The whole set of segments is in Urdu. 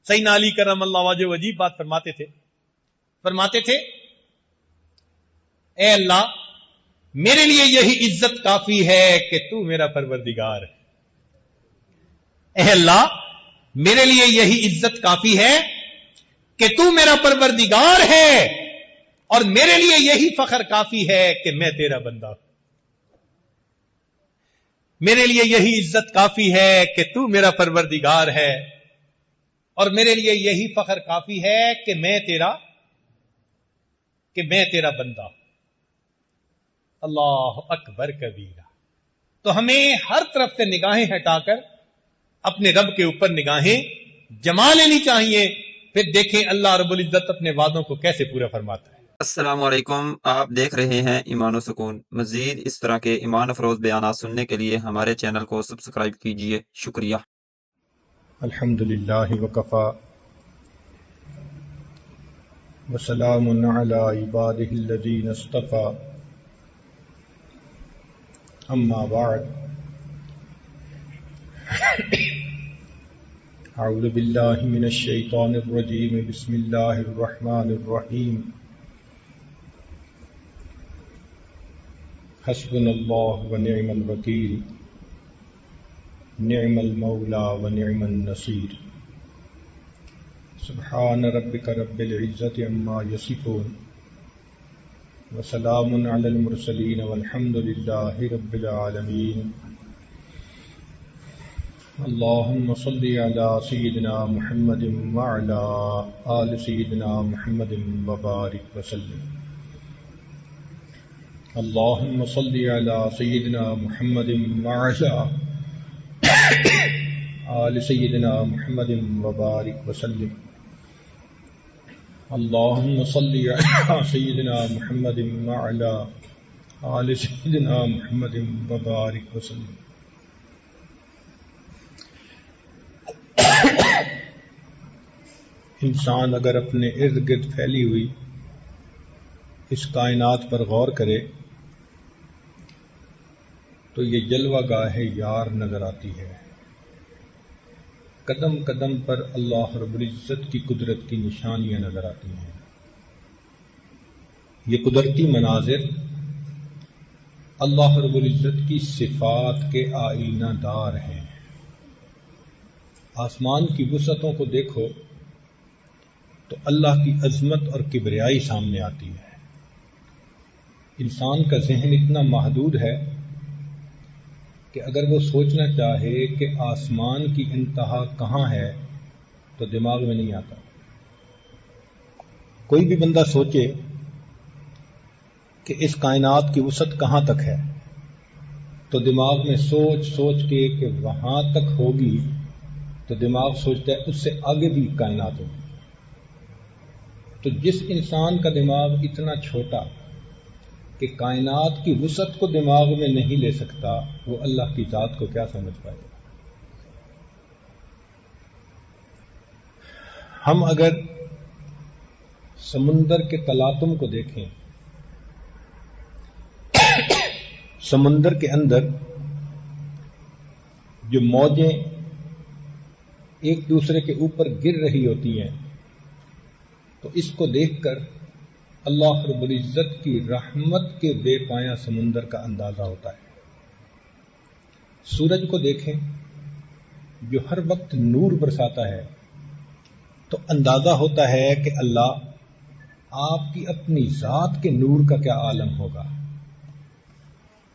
سیدنا علی کرم اللہ وجہ وہ عجیب بات فرماتے تھے اے اللہ میرے لیے یہی عزت کافی ہے کہ تو میرا پروردگار ہے۔ اے اللہ میرے لیے یہی عزت کافی ہے کہ تو میرا پروردگار ہے، اور میرے لیے یہی فخر کافی ہے کہ میں تیرا بندہ ہوں۔ میرے لیے یہی عزت کافی ہے کہ تو میرا پروردگار ہے، اور میرے لیے یہی فخر کافی ہے کہ میں تیرا بندہ ہوں۔ اللہ اکبر کبیرہ۔ تو ہمیں ہر طرف سے نگاہیں ہٹا کر اپنے رب کے اوپر نگاہیں جما لینی چاہیے، پھر دیکھیں اللہ رب العزت اپنے وعدوں کو کیسے پورا فرماتا ہے۔ السلام علیکم، آپ دیکھ رہے ہیں ایمان و سکون۔ مزید اس طرح کے ایمان افروز بیانات سننے کے لیے ہمارے چینل کو سبسکرائب کیجئے۔ شکریہ۔ الحمدللہ وکفا وسلام علی عبادہ الذین اصطفى، اما بعد، اعوذ باللہ من الشیطان الرجیم، بسم اللہ الرحمن الرحیم، حسبنا اللہ ونعم الوکیل، نعم المولا ونعم النصیر۔ سبحان ربک رب العزت عما یصفون، وسلام علی المرسلین، والحمد للہ رب العالمین۔ اللہم صل علی سیدنا محمد وعلی آل سیدنا محمد وبارک وسلم۔ اللہم صل علی سیدنا محمد وعلی آل سیدنا محمد وبارک وسلم۔ اللہم صل علی سیدنا محمد وعلی آل سیدنا محمد وبارک وسلم۔ انسان اگر اپنے ارد گرد پھیلی ہوئی اس کائنات پر غور کرے تو یہ جلوہ گاہ یار نظر آتی ہے۔ قدم قدم پر اللہ رب العزت کی قدرت کی نشانیاں نظر آتی ہیں۔ یہ قدرتی مناظر اللہ رب العزت کی صفات کے آئینہ دار ہیں۔ آسمان کی وسعتوں کو دیکھو تو اللہ کی عظمت اور کبریائی سامنے آتی ہے۔ انسان کا ذہن اتنا محدود ہے کہ اگر وہ سوچنا چاہے کہ آسمان کی انتہا کہاں ہے تو دماغ میں نہیں آتا۔ کوئی بھی بندہ سوچے کہ اس کائنات کی وسعت کہاں تک ہے تو دماغ میں سوچ کے کہ وہاں تک ہوگی تو دماغ سوچتا ہے اس سے آگے بھی کائنات ہوگی۔ تو جس انسان کا دماغ اتنا چھوٹا کہ کائنات کی وسعت کو دماغ میں نہیں لے سکتا، وہ اللہ کی ذات کو کیا سمجھ پائے گا؟ ہم اگر سمندر کے تلاطم کو دیکھیں، سمندر کے اندر جو موجیں ایک دوسرے کے اوپر گر رہی ہوتی ہیں تو اس کو دیکھ کر اللہ رب العزت کی رحمت کے بے پایہ سمندر کا اندازہ ہوتا ہے۔ سورج کو دیکھیں جو ہر وقت نور برساتا ہے تو اندازہ ہوتا ہے کہ اللہ آپ کی اپنی ذات کے نور کا کیا عالم ہوگا۔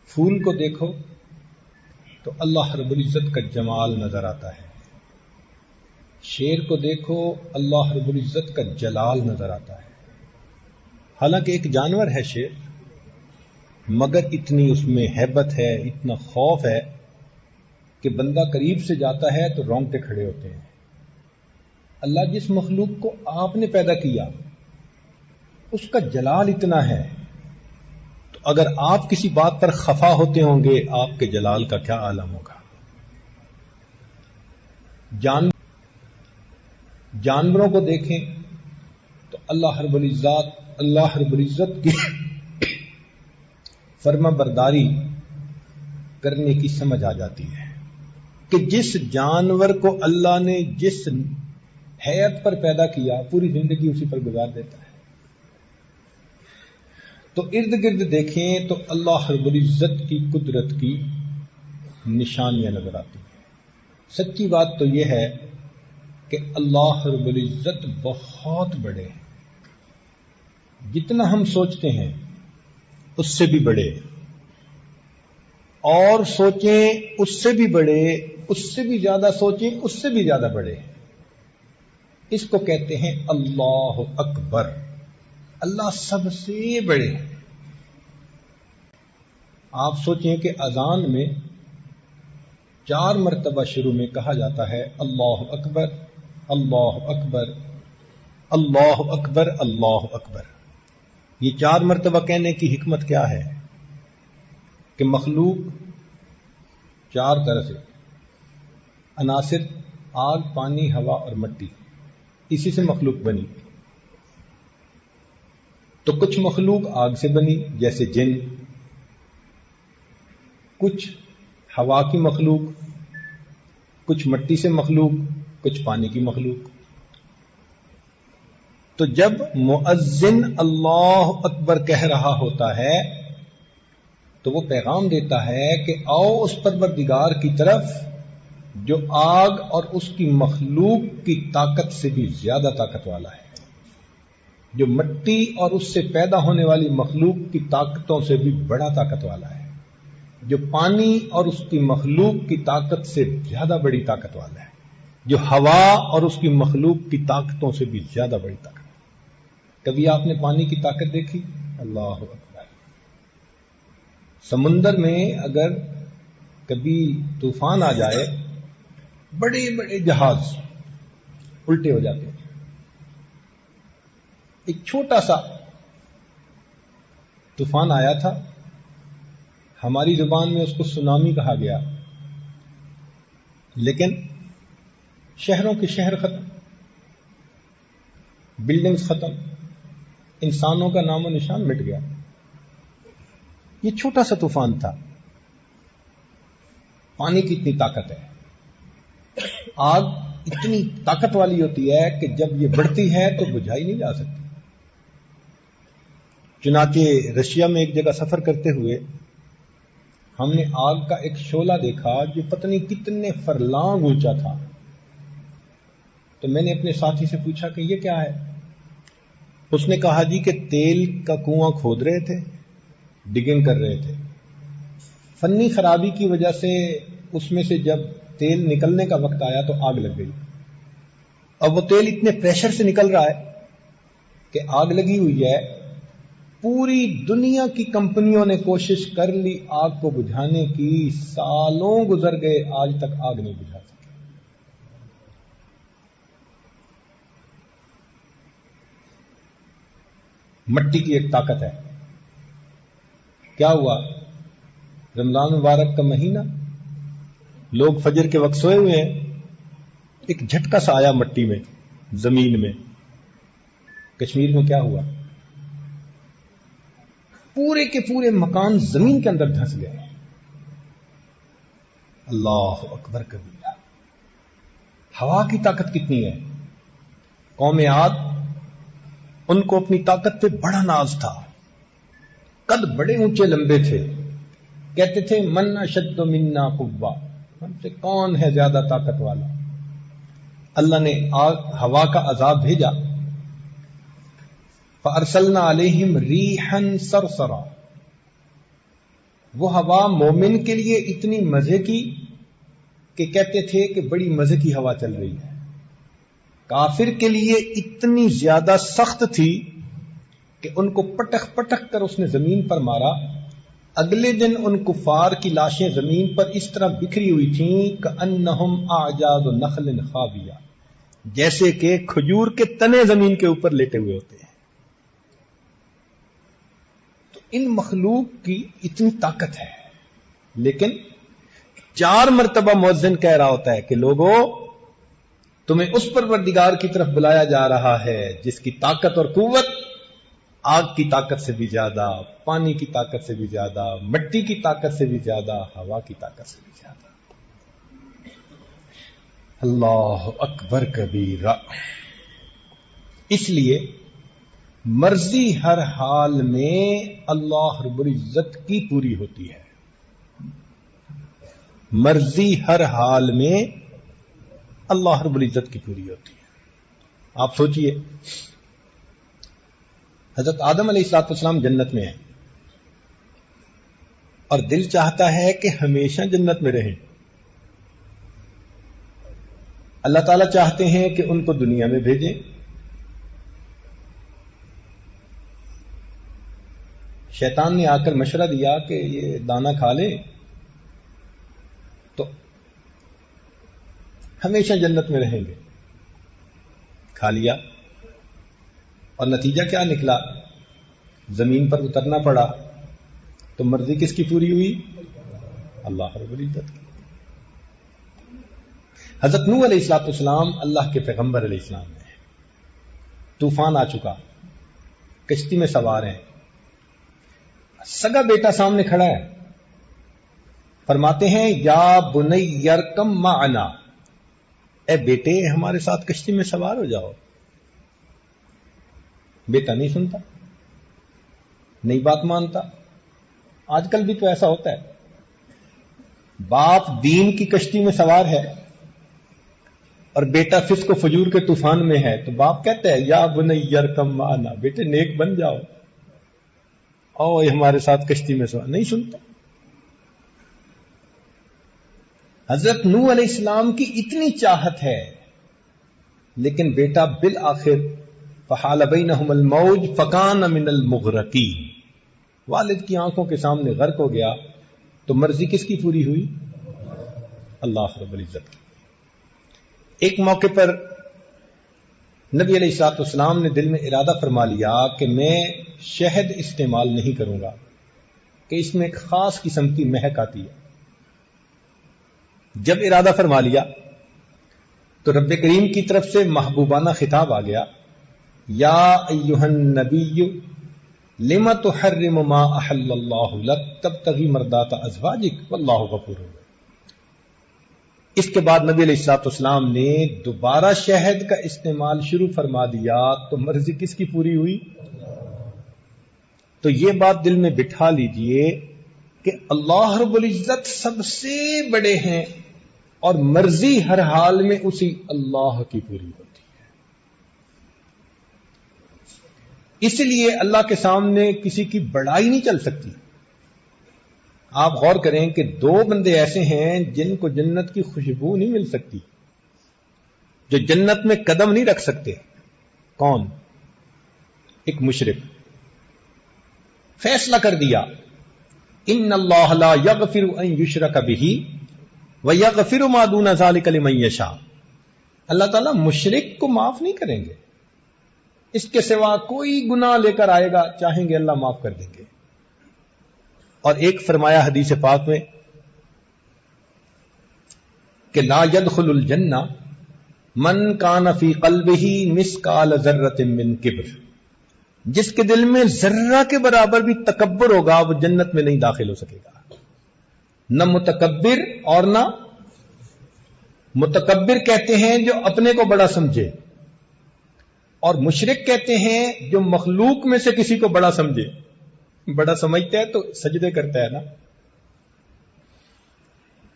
پھول کو دیکھو تو اللہ رب العزت کا جمال نظر آتا ہے۔ شیر کو دیکھو اللہ رب العزت کا جلال نظر آتا ہے۔ حالانکہ ایک جانور ہے شیر، مگر اتنی اس میں ہیبت ہے، اتنا خوف ہے کہ بندہ قریب سے جاتا ہے تو رونگٹے کھڑے ہوتے ہیں۔ اللہ جس مخلوق کو آپ نے پیدا کیا اس کا جلال اتنا ہے، تو اگر آپ کسی بات پر خفا ہوتے ہوں گے آپ کے جلال کا کیا عالم ہوگا۔ جانوروں کو دیکھیں تو اللہ رب العزت کی فرما برداری کرنے کی سمجھ آ جاتی ہے کہ جس جانور کو اللہ نے جس حیات پر پیدا کیا، پوری زندگی اسی پر گزار دیتا ہے۔ تو ارد گرد دیکھیں تو اللہ رب العزت کی قدرت کی نشانیاں نظر آتی ہیں۔ سچی بات تو یہ ہے کہ اللہ رب العزت بہت بڑے ہیں، جتنا ہم سوچتے ہیں اس سے بھی بڑے، اور سوچیں اس سے بھی بڑے، اس سے بھی زیادہ سوچیں اس سے بھی زیادہ بڑے۔ اس کو کہتے ہیں اللہ اکبر، اللہ سب سے بڑے ہیں۔ آپ سوچیں کہ اذان میں 4 مرتبہ شروع میں کہا جاتا ہے اللہ اکبر اللہ اکبر اللہ اکبر اللہ اکبر۔ یہ 4 مرتبہ کہنے کی حکمت کیا ہے؟ کہ مخلوق 4 طرح سے عناصر، آگ، پانی، ہوا اور مٹی، اسی سے مخلوق بنی۔ تو کچھ مخلوق آگ سے بنی جیسے جن، کچھ ہوا کی مخلوق، کچھ مٹی سے مخلوق، کچھ پانی کی مخلوق۔ تو جب مؤذن اللہ اکبر کہہ رہا ہوتا ہے تو وہ پیغام دیتا ہے کہ آؤ اس پروردگار کی طرف جو آگ اور اس کی مخلوق کی طاقت سے بھی زیادہ طاقت والا ہے، جو مٹی اور اس سے پیدا ہونے والی مخلوق کی طاقتوں سے بھی بڑا طاقت والا ہے، جو پانی اور اس کی مخلوق کی طاقت سے زیادہ بڑی طاقت والا ہے، جو ہوا اور اس کی مخلوق کی طاقتوں سے بھی زیادہ بڑی طاقت۔ کبھی آپ نے پانی کی طاقت دیکھی؟ اللہ اکبر۔ سمندر میں اگر کبھی طوفان آ جائے، بڑے بڑے جہاز الٹے ہو جاتے ہیں۔ ایک چھوٹا سا طوفان آیا تھا، ہماری زبان میں اس کو سونامی کہا گیا، لیکن شہروں کے شہر ختم، بلڈنگز ختم، انسانوں کا نام و نشان مٹ گیا۔ یہ چھوٹا سا طوفان تھا۔ پانی کی اتنی طاقت ہے، آگ اتنی طاقت والی ہوتی ہے کہ جب یہ بڑھتی ہے تو بجھائی نہیں جا سکتی۔ چنانچہ رشیا میں ایک جگہ سفر کرتے ہوئے ہم نے آگ کا ایک شعلہ دیکھا جو پتہ نہیں کتنے فرلانگ اونچا تھا۔ تو میں نے اپنے ساتھی سے پوچھا کہ یہ کیا ہے؟ اس نے کہا جی کہ تیل کا کنواں کھود رہے تھے، ڈگنگ کر رہے تھے، فنی خرابی کی وجہ سے اس میں سے جب تیل نکلنے کا وقت آیا تو آگ لگ گئی۔ اب وہ تیل اتنے پریشر سے نکل رہا ہے کہ آگ لگی ہوئی ہے، پوری دنیا کی کمپنیوں نے کوشش کر لی آگ کو بجھانے کی، سالوں گزر گئے، آج تک آگ نہیں بجھا سکے۔ مٹی کی ایک طاقت ہے۔ کیا ہوا؟ رمضان مبارک کا مہینہ، لوگ فجر کے وقت سوئے ہوئے ہیں، ایک جھٹکا سا آیا مٹی میں، زمین میں۔ کشمیر میں کیا ہوا؟ پورے کے پورے مکان زمین کے اندر دھنس گئے۔ اللہ اکبر کبیرہ۔ ہوا کی طاقت کتنی ہے؟ قوم عاد، ان کو اپنی طاقت پہ بڑا ناز تھا، قد بڑے اونچے لمبے تھے، کہتے تھے من اشد منا قوہ، ہم سے کون ہے زیادہ طاقت والا۔ اللہ نے ہوا کا عذاب بھیجا، فارسلنا علیہم ریحا صرصرا۔ وہ ہوا مومن کے لیے اتنی مزے کی کہ کہتے تھے کہ بڑی مزے کی ہوا چل رہی ہے، کافر کے لیے اتنی زیادہ سخت تھی کہ ان کو پٹک پٹک کر اس نے زمین پر مارا۔ اگلے دن ان کفار کی لاشیں زمین پر اس طرح بکھری ہوئی تھیں کأنہم اعجاز نخل خاویہ، جیسے کہ کھجور کے تنے زمین کے اوپر لیٹے ہوئے ہوتے ہیں۔ تو ان مخلوق کی اتنی طاقت ہے، لیکن 4 مرتبہ مؤذن کہہ رہا ہوتا ہے کہ لوگوں، تمہیں اس پروردگار کی طرف بلایا جا رہا ہے جس کی طاقت اور قوت آگ کی طاقت سے بھی زیادہ، پانی کی طاقت سے بھی زیادہ، مٹی کی طاقت سے بھی زیادہ، ہوا کی طاقت سے بھی زیادہ۔ اللہ اکبر کبیرہ. اس لیے مرضی ہر حال میں اللہ رب العزت کی پوری ہوتی ہے. مرضی ہر حال میں اللہ رب العزت کی پوری ہوتی ہے. آپ سوچئے، حضرت آدم علیہ السلام جنت میں ہیں اور دل چاہتا ہے کہ ہمیشہ جنت میں رہیں. اللہ تعالیٰ چاہتے ہیں کہ ان کو دنیا میں بھیجیں. شیطان نے آ کر مشورہ دیا کہ یہ دانہ کھا لیں تو ہمیشہ جنت میں رہیں گے. کھا لیا اور نتیجہ کیا نکلا؟ زمین پر اترنا پڑا. تو مرضی کس کی پوری ہوئی؟ اللہ رب العزت کی. حضرت نوح علیہ السلام اللہ کے پیغمبر علیہ السلام ہیں. طوفان آ چکا، کشتی میں سوار ہیں، سگا بیٹا سامنے کھڑا ہے. فرماتے ہیں یا بنی یرکم معنا، اے بیٹے ہمارے ساتھ کشتی میں سوار ہو جاؤ. بیٹا نہیں سنتا، نہیں بات مانتا. آج کل بھی تو ایسا ہوتا ہے. باپ دین کی کشتی میں سوار ہے اور بیٹا فسق و فجور کے طوفان میں ہے تو باپ کہتا ہے یا بنی یرکم معنا، بیٹے نیک بن جاؤ، او ہمارے ساتھ کشتی میں سوار. نہیں سنتا. حضرت نوح علیہ السلام کی اتنی چاہت ہے لیکن بیٹا بالآخر فحال بینہم الموج فکان من المغرقین، والد کی آنکھوں کے سامنے غرق ہو گیا. تو مرضی کس کی پوری ہوئی؟ اللہ رب العزت کی. ایک موقع پر نبی علیہ السلام نے دل میں ارادہ فرما لیا کہ میں شہد استعمال نہیں کروں گا کہ اس میں ایک خاص قسم کی مہک آتی ہے. جب ارادہ فرما لیا تو رب کریم کی طرف سے محبوبانہ خطاب آ گیا، یا ایھا النبی لم تحرم ما احل اللہ لک تبتغی مرضات ازواجک واللہ غفور رحیم. اس کے بعد نبی علیہ السلام نے دوبارہ شہد کا استعمال شروع فرما دیا تو مرضی کس کی پوری ہوئی؟ تو یہ بات دل میں بٹھا لیجئے کہ اللہ رب العزت سب سے بڑے ہیں اور مرضی ہر حال میں اسی اللہ کی پوری ہوتی ہے. اس لیے اللہ کے سامنے کسی کی بڑائی نہیں چل سکتی. آپ غور کریں کہ دو بندے ایسے ہیں جن کو جنت کی خوشبو نہیں مل سکتی، جو جنت میں قدم نہیں رکھ سکتے. کون؟ ایک مشرک. فیصلہ کر دیا ان اللہ لا یغفر ان یشرک بہ ویغفر ما دون ذلک لمن یشاء. اللہ تعالیٰ مشرک کو معاف نہیں کریں گے، اس کے سوا کوئی گناہ لے کر آئے گا چاہیں گے اللہ معاف کر دیں گے. اور ایک فرمایا حدیث پاک میں کہ لا يدخل الجنہ من کان فی قلبہ مثقال ذرۃ من کبر. جس کے دل میں ذرہ کے برابر بھی تکبر ہوگا وہ جنت میں نہیں داخل ہو سکے گا. نہ متکبر اور نہ متکبر کہتے ہیں جو اپنے کو بڑا سمجھے، اور مشرک کہتے ہیں جو مخلوق میں سے کسی کو بڑا سمجھے. بڑا سمجھتا ہے تو سجدے کرتا ہے نا.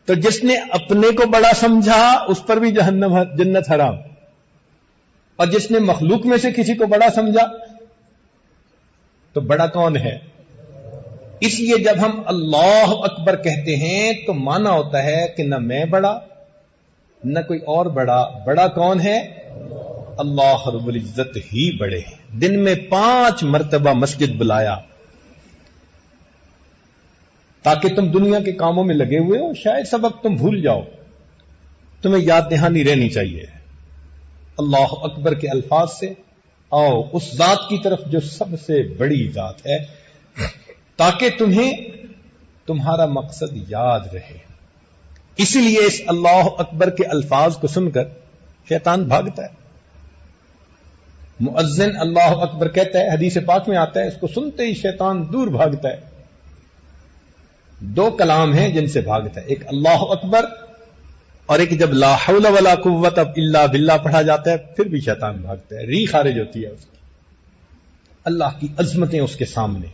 تو جس نے اپنے کو بڑا سمجھا اس پر بھی جنت حرام، اور جس نے مخلوق میں سے کسی کو بڑا سمجھا تو بڑا کون ہے؟ اس لیے جب ہم اللہ اکبر کہتے ہیں تو معنی ہوتا ہے کہ نہ میں بڑا نہ کوئی اور بڑا. بڑا کون ہے؟ اللہ رب العزت ہی بڑے ہیں. دن میں 5 مرتبہ مسجد بلایا تاکہ تم دنیا کے کاموں میں لگے ہوئے ہو، شاید سبق تم بھول جاؤ، تمہیں یاد دہانی رہنی چاہیے. اللہ اکبر کے الفاظ سے آؤ اس ذات کی طرف جو سب سے بڑی ذات ہے، تاکہ تمہیں تمہارا مقصد یاد رہے. اسی لیے اس اللہ اکبر کے الفاظ کو سن کر شیطان بھاگتا ہے. مؤذن اللہ اکبر کہتا ہے، حدیث پاک میں آتا ہے، اس کو سنتے ہی شیطان دور بھاگتا ہے. 2 کلام ہیں جن سے بھاگتا ہے، ایک اللہ اکبر اور ایک جب لا حول ولا قوت الا باللہ پڑھا جاتا ہے پھر بھی شیطان بھاگتا ہے، ری خارج ہوتی ہے اس کی۔ اللہ کی عظمتیں اس کے سامنے۔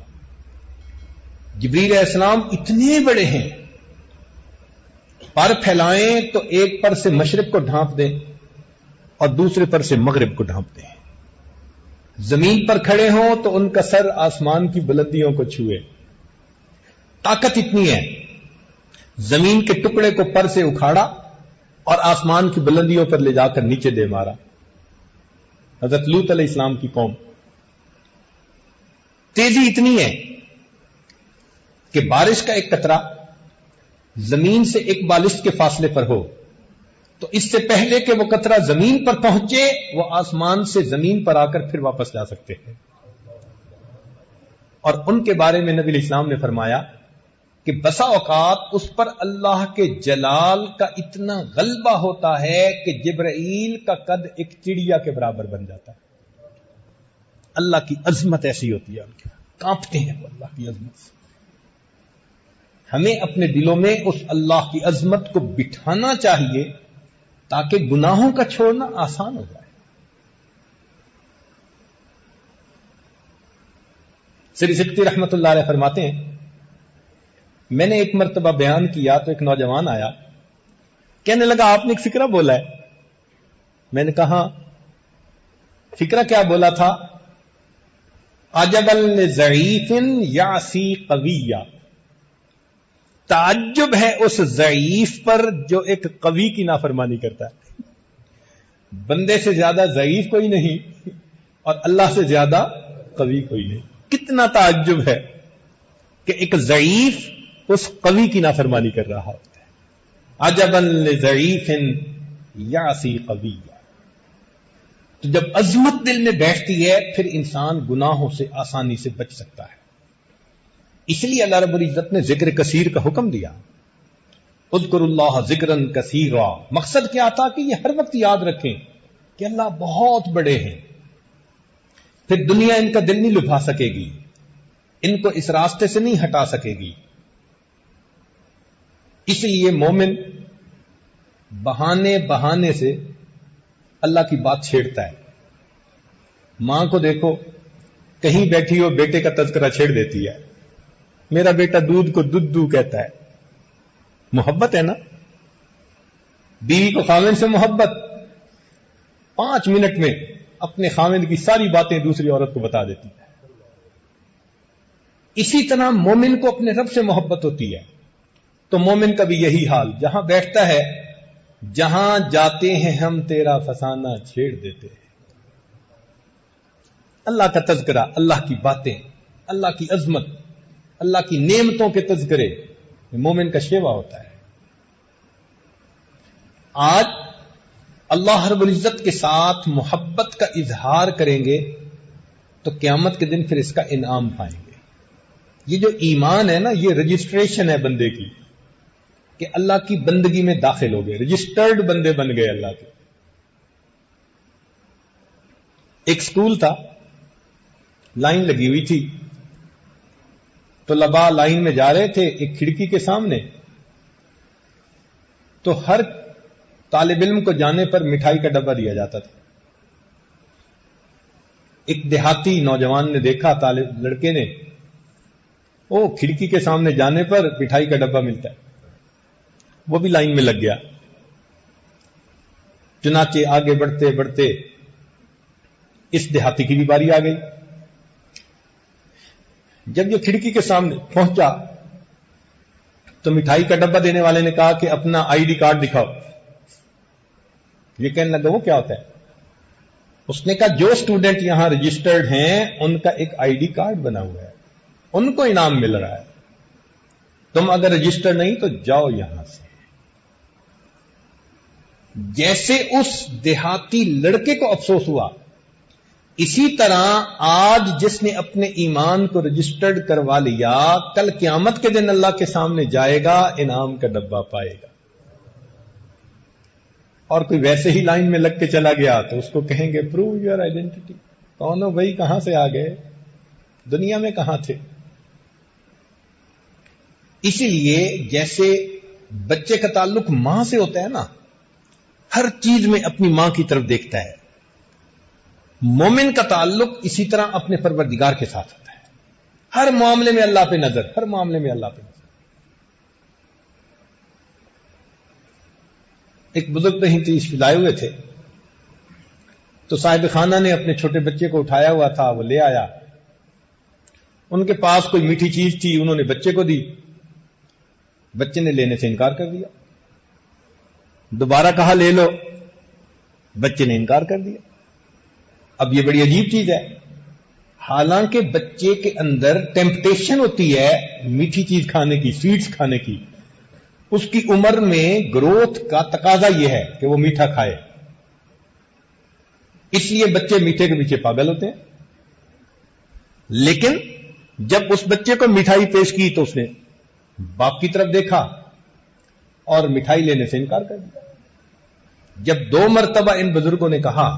جبریل علیہ السلام اتنے بڑے ہیں، پر پھیلائیں تو ایک پر سے مشرق کو ڈھانپ دیں اور دوسرے پر سے مغرب کو ڈھانپ دیں۔ زمین پر کھڑے ہوں تو ان کا سر آسمان کی بلندیوں کو چھوئے۔ طاقت اتنی ہے، زمین کے ٹکڑے کو پر سے اکھاڑا اور آسمان کی بلندیوں پر لے جا کر نیچے دے مارا۔ حضرت لوط علیہ السلام کی قوم، تیزی اتنی ہے کہ بارش کا ایک قطرہ زمین سے ایک بالشت کے فاصلے پر ہو تو اس سے پہلے کہ وہ قطرہ زمین پر پہنچے وہ آسمان سے زمین پر آ کر پھر واپس جا سکتے ہیں۔ اور ان کے بارے میں نبی علیہ السلام نے فرمایا کہ بسا اوقات اس پر اللہ کے جلال کا اتنا غلبہ ہوتا ہے کہ جبرائیل کا قد ایک چڑیا کے برابر بن جاتا ہے۔ اللہ کی عظمت ایسی ہوتی ہے، ان کے کانپتے ہیں وہ اللہ کی عظمت سے۔ ہمیں اپنے دلوں میں اس اللہ کی عظمت کو بٹھانا چاہیے تاکہ گناہوں کا چھوڑنا آسان ہو جائے۔ سری سکتی رحمت اللہ علیہ فرماتے ہیں، میں نے ایک مرتبہ بیان کیا تو ایک نوجوان آیا، کہنے لگا آپ نے ایک فقرہ بولا ہے۔ میں نے کہا فقرہ کیا بولا تھا؟ عجبا لضعیف یعصی قویہ، تعجب ہے اس ضعیف پر جو ایک قوی کی نافرمانی کرتا ہے۔ بندے سے زیادہ ضعیف کوئی نہیں اور اللہ سے زیادہ قوی کوئی نہیں۔ کتنا تعجب ہے کہ ایک ضعیف اس قوی کی نافرمانی کر رہا ہوتا ہے۔ عجبا لضعیف یعصی قویہ۔ تو جب عظمت دل میں بیٹھتی ہے پھر انسان گناہوں سے آسانی سے بچ سکتا ہے۔ اس لیے اللہ رب العزت نے ذکر کثیر کا حکم دیا، اذکر اللہ ذکرا کثیرا۔ مقصد کیا تھا کہ یہ ہر وقت یاد رکھیں کہ اللہ بہت بڑے ہیں، پھر دنیا ان کا دل نہیں لبھا سکے گی، ان کو اس راستے سے نہیں ہٹا سکے گی۔ اس لیے مومن بہانے بہانے سے اللہ کی بات چھیڑتا ہے۔ ماں کو دیکھو کہیں بیٹھی ہو بیٹے کا تذکرہ چھیڑ دیتی ہے، میرا بیٹا دودھ کو دودھ کہتا ہے۔ محبت ہے نا؟ بیوی کو خاوند سے محبت، 5 منٹ میں اپنے خاوند کی ساری باتیں دوسری عورت کو بتا دیتی ہے۔ اسی طرح مومن کو اپنے رب سے محبت ہوتی ہے، تو مومن کا بھی یہی حال، جہاں بیٹھتا ہے جہاں جاتے ہیں ہم تیرا فسانہ چھیڑ دیتے ہیں۔ اللہ کا تذکرہ، اللہ کی باتیں، اللہ کی عظمت، اللہ کی نعمتوں کے تذکرے مومن کا شیوا ہوتا ہے۔ آج اللہ رب العزت کے ساتھ محبت کا اظہار کریں گے تو قیامت کے دن پھر اس کا انعام پائیں گے۔ یہ جو ایمان ہے نا، یہ رجسٹریشن ہے بندے کی کہ اللہ کی بندگی میں داخل ہو گئے، رجسٹرڈ بندے بن گئے اللہ کے۔ ایک سکول تھا، لائن لگی ہوئی تھی، طلباء لائن میں جا رہے تھے، ایک کھڑکی کے سامنے، تو ہر طالب علم کو جانے پر مٹھائی کا ڈبہ دیا جاتا تھا۔ ایک دیہاتی نوجوان نے دیکھا، طالب لڑکے نے، وہ کھڑکی کے سامنے جانے پر مٹھائی کا ڈبہ ملتا ہے، وہ بھی لائن میں لگ گیا۔ چنانچہ آگے بڑھتے بڑھتے اس دیہاتی کی بھی باری آ گئی۔ جب یہ کھڑکی کے سامنے پہنچا تو مٹھائی کا ڈبہ دینے والے نے کہا کہ اپنا آئی ڈی کارڈ دکھاؤ۔ یہ کہنے لگا وہ کیا ہوتا ہے؟ اس نے کہا جو اسٹوڈنٹ یہاں رجسٹرڈ ہیں ان کا ایک آئی ڈی کارڈ بنا ہوا ہے، ان کو انعام مل رہا ہے، تم اگر رجسٹر نہیں تو جاؤ یہاں سے۔ جیسے اس دیہاتی لڑکے کو افسوس ہوا، اسی طرح آج جس نے اپنے ایمان کو رجسٹرڈ کروا لیا، کل قیامت کے دن اللہ کے سامنے جائے گا، انعام کا ڈبہ پائے گا۔ اور کوئی ویسے ہی لائن میں لگ کے چلا گیا تو اس کو کہیں گے پروو یور آئیڈینٹی۔ کون ہو بھائی، کہاں سے آ گئے، دنیا میں کہاں تھے؟ اسی لیے جیسے بچے کا تعلق ماں سے ہوتا ہے نا، ہر چیز میں اپنی ماں کی طرف دیکھتا ہے. مومن کا تعلق اسی طرح اپنے پروردگار کے ساتھ ہوتا ہے. ہر معاملے میں اللہ پہ نظر، ہر معاملے میں اللہ پہ نظر. ایک بزرگ کہیں تشریف لائے ہوئے تھے تو صاحب خانہ نے اپنے چھوٹے بچے کو اٹھایا ہوا تھا، وہ لے آیا. ان کے پاس کوئی میٹھی چیز تھی، انہوں نے بچے کو دی. بچے نے لینے سے انکار کر دیا. دوبارہ کہا لے لو، بچے نے انکار کر دیا. اب یہ بڑی عجیب چیز ہے. حالانکہ بچے کے اندر ٹیمپٹیشن ہوتی ہے میٹھی چیز کھانے کی، سویٹس کھانے کی. اس کی عمر میں گروتھ کا تقاضا یہ ہے کہ وہ میٹھا کھائے. اس لیے بچے میٹھے کے پیچھے پاگل ہوتے ہیں. لیکن جب اس بچے کو مٹھائی پیش کی تو اس نے باپ کی طرف دیکھا اور مٹھائی لینے سے انکار کر دیا. جب 2 مرتبہ ان بزرگوں نے کہا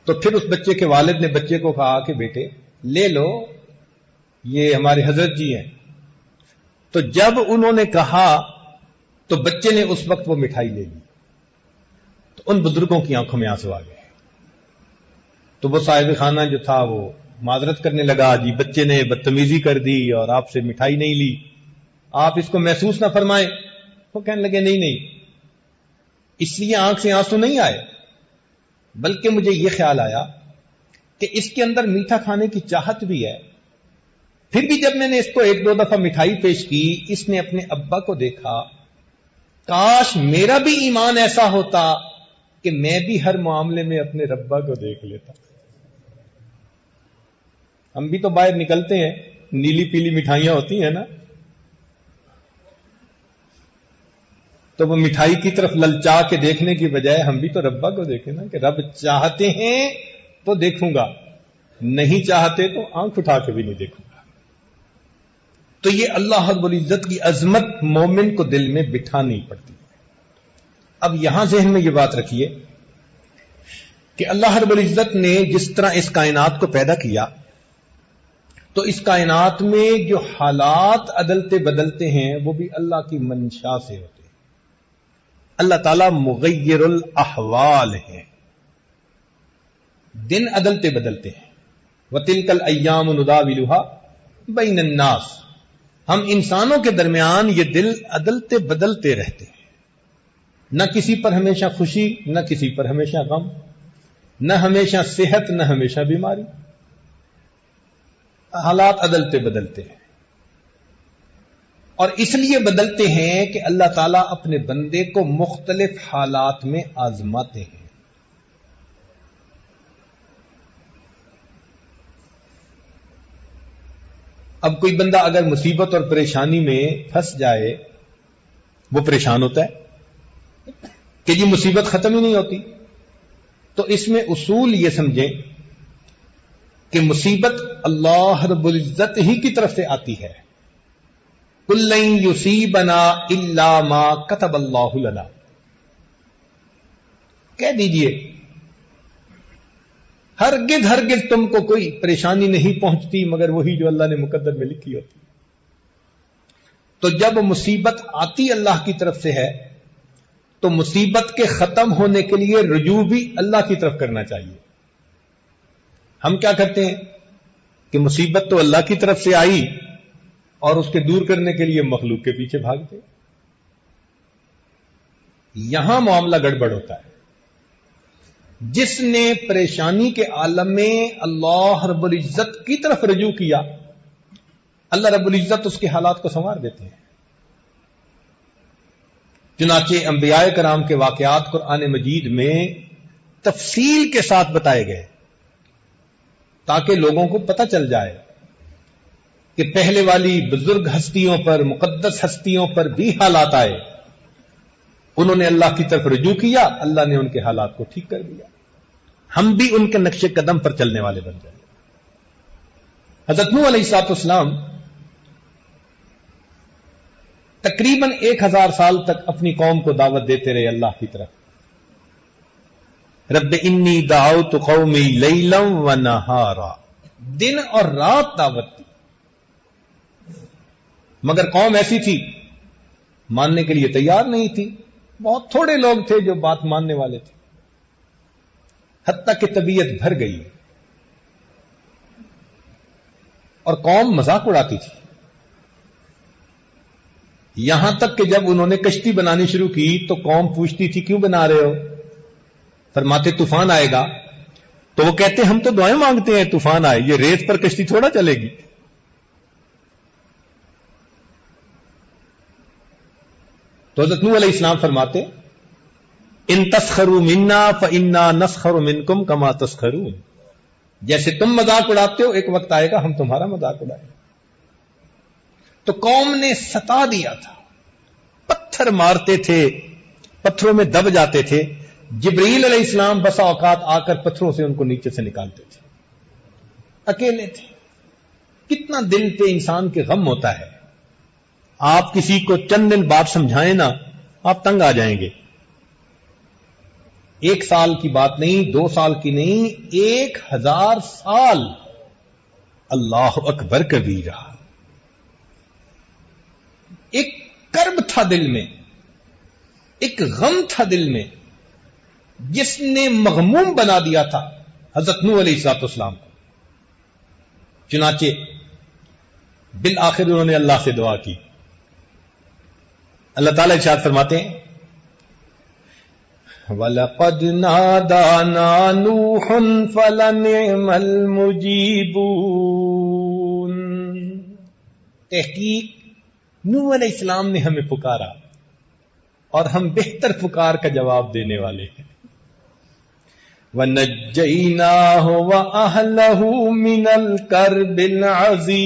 تو پھر اس بچے کے والد نے بچے کو کہا کہ بیٹے لے لو، یہ ہمارے حضرت جی ہیں. تو جب انہوں نے کہا تو بچے نے اس وقت وہ مٹھائی لے لی. تو ان بزرگوں کی آنکھوں میں آنسو آ گئے. تو وہ صاحب خانہ جو تھا وہ معذرت کرنے لگا، جی بچے نے بدتمیزی کر دی اور آپ سے مٹھائی نہیں لی، آپ اس کو محسوس نہ فرمائیں. وہ کہنے لگے نہیں، اس لیے آنکھ سے آنسو نہیں آئے، بلکہ مجھے یہ خیال آیا کہ اس کے اندر میٹھا کھانے کی چاہت بھی ہے. پھر بھی جب میں نے اس کو 1-2 دفعہ مٹھائی پیش کی، اس نے اپنے ابا کو دیکھا. کاش میرا بھی ایمان ایسا ہوتا کہ میں بھی ہر معاملے میں اپنے ربا کو دیکھ لیتا. ہم بھی تو باہر نکلتے ہیں، نیلی پیلی مٹھائیاں ہوتی ہیں نا، تو وہ مٹھائی کی طرف للچا کے دیکھنے کی بجائے ہم بھی تو ربا کو دیکھیں نا کہ رب چاہتے ہیں تو دیکھوں گا، نہیں چاہتے تو آنکھ اٹھا کے بھی نہیں دیکھوں گا. تو یہ اللہ رب العزت کی عظمت مومن کو دل میں بٹھانی پڑتی ہے. اب یہاں ذہن میں یہ بات رکھیے کہ اللہ رب العزت نے جس طرح اس کائنات کو پیدا کیا تو اس کائنات میں جو حالات عدلتے بدلتے ہیں وہ بھی اللہ کی منشا سے ہوتے ہیں. اللہ تعالیٰ مغیر الاحوال ہے. دن عدلتے بدلتے ہیں. وَتِلْكَ الْأَيَّامُ نُدَاوِلُهَا بَيْنَ النَّاسِ. ہم انسانوں کے درمیان یہ دل عدلتے بدلتے رہتے ہیں. نہ کسی پر ہمیشہ خوشی، نہ کسی پر ہمیشہ غم، نہ ہمیشہ صحت، نہ ہمیشہ بیماری. حالات عدلتے بدلتے ہیں. اور اس لیے بدلتے ہیں کہ اللہ تعالیٰ اپنے بندے کو مختلف حالات میں آزماتے ہیں. اب کوئی بندہ اگر مصیبت اور پریشانی میں پھنس جائے وہ پریشان ہوتا ہے کہ یہ مصیبت ختم ہی نہیں ہوتی. تو اس میں اصول یہ سمجھیں کہ مصیبت اللہ رب العزت ہی کی طرف سے آتی ہے. قُل لَن يُصِيبَنَا إِلَّا مَا كَتَبَ اللَّهُ لَنَا. کہہ دیجئے ہرگز تم کو کوئی پریشانی نہیں پہنچتی مگر وہی جو اللہ نے مقدر میں لکھی ہوتی. تو جب مصیبت آتی اللہ کی طرف سے ہے تو مصیبت کے ختم ہونے کے لیے رجوع بھی اللہ کی طرف کرنا چاہیے. ہم کیا کرتے ہیں کہ مصیبت تو اللہ کی طرف سے آئی اور اس کے دور کرنے کے لیے مخلوق کے پیچھے بھاگتے. یہاں معاملہ گڑبڑ ہوتا ہے. جس نے پریشانی کے عالم میں اللہ رب العزت کی طرف رجوع کیا اللہ رب العزت اس کے حالات کو سنوار دیتے ہیں. چنانچہ انبیاء کرام کے واقعات قرآن مجید میں تفصیل کے ساتھ بتائے گئے تاکہ لوگوں کو پتہ چل جائے کہ پہلے والی بزرگ ہستیوں پر، مقدس ہستیوں پر بھی حالات آئے، انہوں نے اللہ کی طرف رجوع کیا، اللہ نے ان کے حالات کو ٹھیک کر دیا. ہم بھی ان کے نقش قدم پر چلنے والے بن جائیں. حضرت نوح علیہ السلام تقریباً 1000 سال تک اپنی قوم کو دعوت دیتے رہے اللہ کی طرف. رب انی دعوت قومی لیلا و نہارا، دن اور رات دعوت دی. مگر قوم ایسی تھی ماننے کے لیے تیار نہیں تھی. بہت تھوڑے لوگ تھے جو بات ماننے والے تھے، حتیٰ کہ طبیعت بھر گئی اور قوم مذاق اڑاتی تھی، یہاں تک کہ جب انہوں نے کشتی بنانی شروع کی تو قوم پوچھتی تھی کیوں بنا رہے ہو؟ فرماتے طوفان آئے گا، تو وہ کہتے ہم تو دعائیں مانگتے ہیں طوفان آئے، یہ ریت پر کشتی تھوڑا چلے گی۔ تو حضرت نوح علیہ السلام فرماتے ان تسخروا منا فانا نسخر منکم کما تسخرون، جیسے تم مذاق اڑاتے ہو ایک وقت آئے گا ہم تمہارا مذاق اڑائیں گے۔ تو قوم نے ستا دیا تھا، پتھر مارتے تھے، پتھروں میں دب جاتے تھے، جبریل علیہ السلام بسا اوقات آ کر پتھروں سے ان کو نیچے سے نکالتے تھے، اکیلے تھے۔ کتنا دل پہ انسان کے غم ہوتا ہے، آپ کسی کو چند دن بات سمجھائیں نا آپ تنگ آ جائیں گے۔ 1 سال کی بات نہیں، 2 سال کی نہیں، 1000 سال۔ اللہ اکبر کبیرہ۔ ایک کرب تھا دل میں، ایک غم تھا دل میں، جس نے مغموم بنا دیا تھا حضرت نوح علیہ السلام کو۔ چنانچہ بالآخر انہوں نے اللہ سے دعا کی۔ اللہ تعالیٰ ارشاد فرماتے ہیں وَلَقَدْ نَادَانَا نُوحٌ فَلَنِعْمَ الْمُجِيبُونَ، تحقیق نوح علیہ السلام نے ہمیں پکارا اور ہم بہتر پکار کا جواب دینے والے ہیں۔ وَنَجَّيْنَاهُ وَأَهْلَهُ مِنَ الْكَرْبِ الْعَظِيمِ،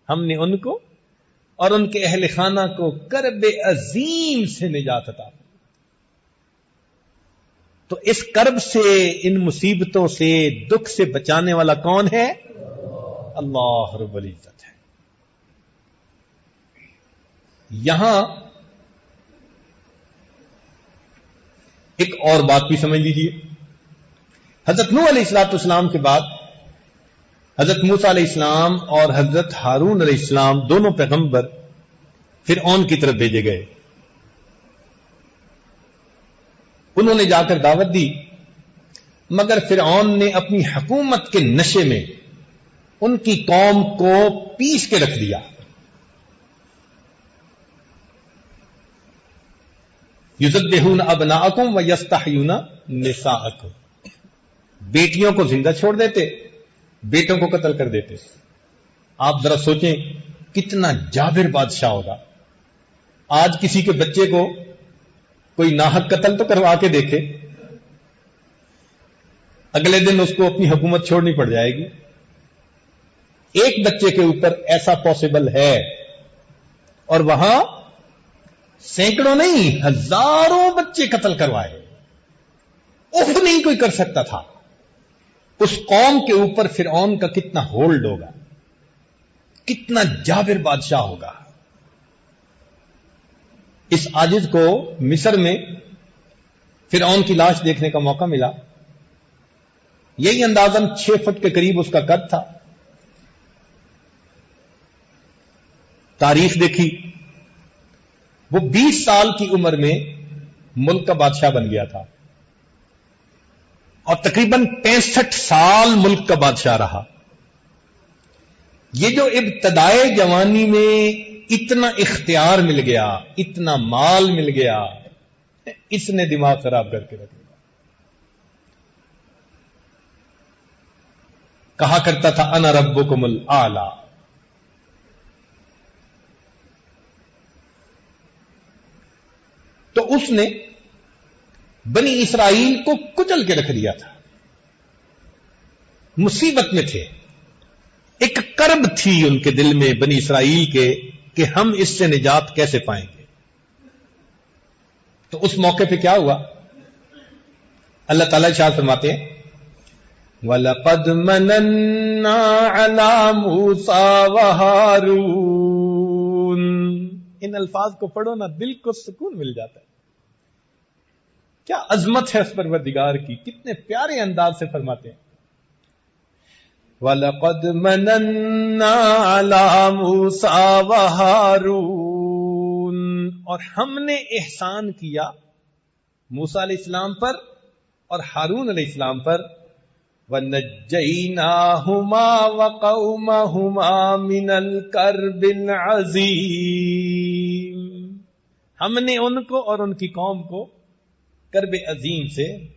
ہم نے ان کو اور ان کے اہل خانہ کو کرب عظیم سے نجات عطا کی۔ تو اس کرب سے، ان مصیبتوں سے، دکھ سے بچانے والا کون ہے؟ اللہ رب العزت ہے۔ یہاں ایک اور بات بھی سمجھ لیجیے، حضرت نوح علیہ السلام کے بعد حضرت موسیٰ علیہ السلام اور حضرت ہارون علیہ السلام دونوں پیغمبر فرعون کی طرف بھیجے گئے۔ انہوں نے جا کر دعوت دی، مگر فرعون نے اپنی حکومت کے نشے میں ان کی قوم کو پیس کے رکھ دیا۔ یذبحون ابناءکم ویستحیون نساءکم، بیٹیوں کو زندہ چھوڑ دیتے، بیٹوں کو قتل کر دیتے۔ آپ ذرا سوچیں کتنا جابر بادشاہ ہوگا۔ آج کسی کے بچے کو کوئی ناحق قتل تو کروا کے دیکھے، اگلے دن اس کو اپنی حکومت چھوڑنی پڑ جائے گی۔ ایک بچے کے اوپر ایسا پاسبل ہے، اور وہاں سینکڑوں نہیں ہزاروں بچے قتل کروائے، اف نہیں کوئی کر سکتا تھا۔ اس قوم کے اوپر فرعون کا کتنا ہولڈ ہوگا، کتنا جابر بادشاہ ہوگا۔ اس عاجز کو مصر میں فرعون کی لاش دیکھنے کا موقع ملا، یہی اندازاً 6 فٹ کے قریب اس کا قد تھا۔ تاریخ دیکھی، وہ 20 سال کی عمر میں ملک کا بادشاہ بن گیا تھا، اور تقریباً 65 سال ملک کا بادشاہ رہا۔ یہ جو ابتدائے جوانی میں اتنا اختیار مل گیا، اتنا مال مل گیا، اس نے دماغ خراب کر کے رکھ دیا۔ کہا کرتا تھا انا ربکم الاعلی۔ تو اس نے بنی اسرائیل کو کچل کے رکھ دیا تھا، مصیبت میں تھے، ایک کرب تھی ان کے دل میں بنی اسرائیل کے کہ ہم اس سے نجات کیسے پائیں گے۔ تو اس موقع پہ کیا ہوا؟ اللہ تعالیٰ ارشاد فرماتے ہیں وَلَقَدْ مَنَنَّا عَلَى مُوسَى وَهَارُونَ، ان الفاظ کو پڑھو نا دل کو سکون مل جاتا ہے۔ کیا عظمت ہے اس پروردگار کی، کتنے پیارے انداز سے فرماتے ہیں وَلَقَدْ مَنَنَّا عَلَى مُوسَى وَهَارُونَ، اور ہم نے احسان کیا موسیٰ علیہ السلام پر اور ہارون علیہ السلام پر، وَنَجَّيْنَاهُمَا وَقَوْمَهُمَا مِنَ الْكَرْبِ الْعَظِيمِ، ہم نے ان کو اور ان کی قوم کو کرب عظیم سے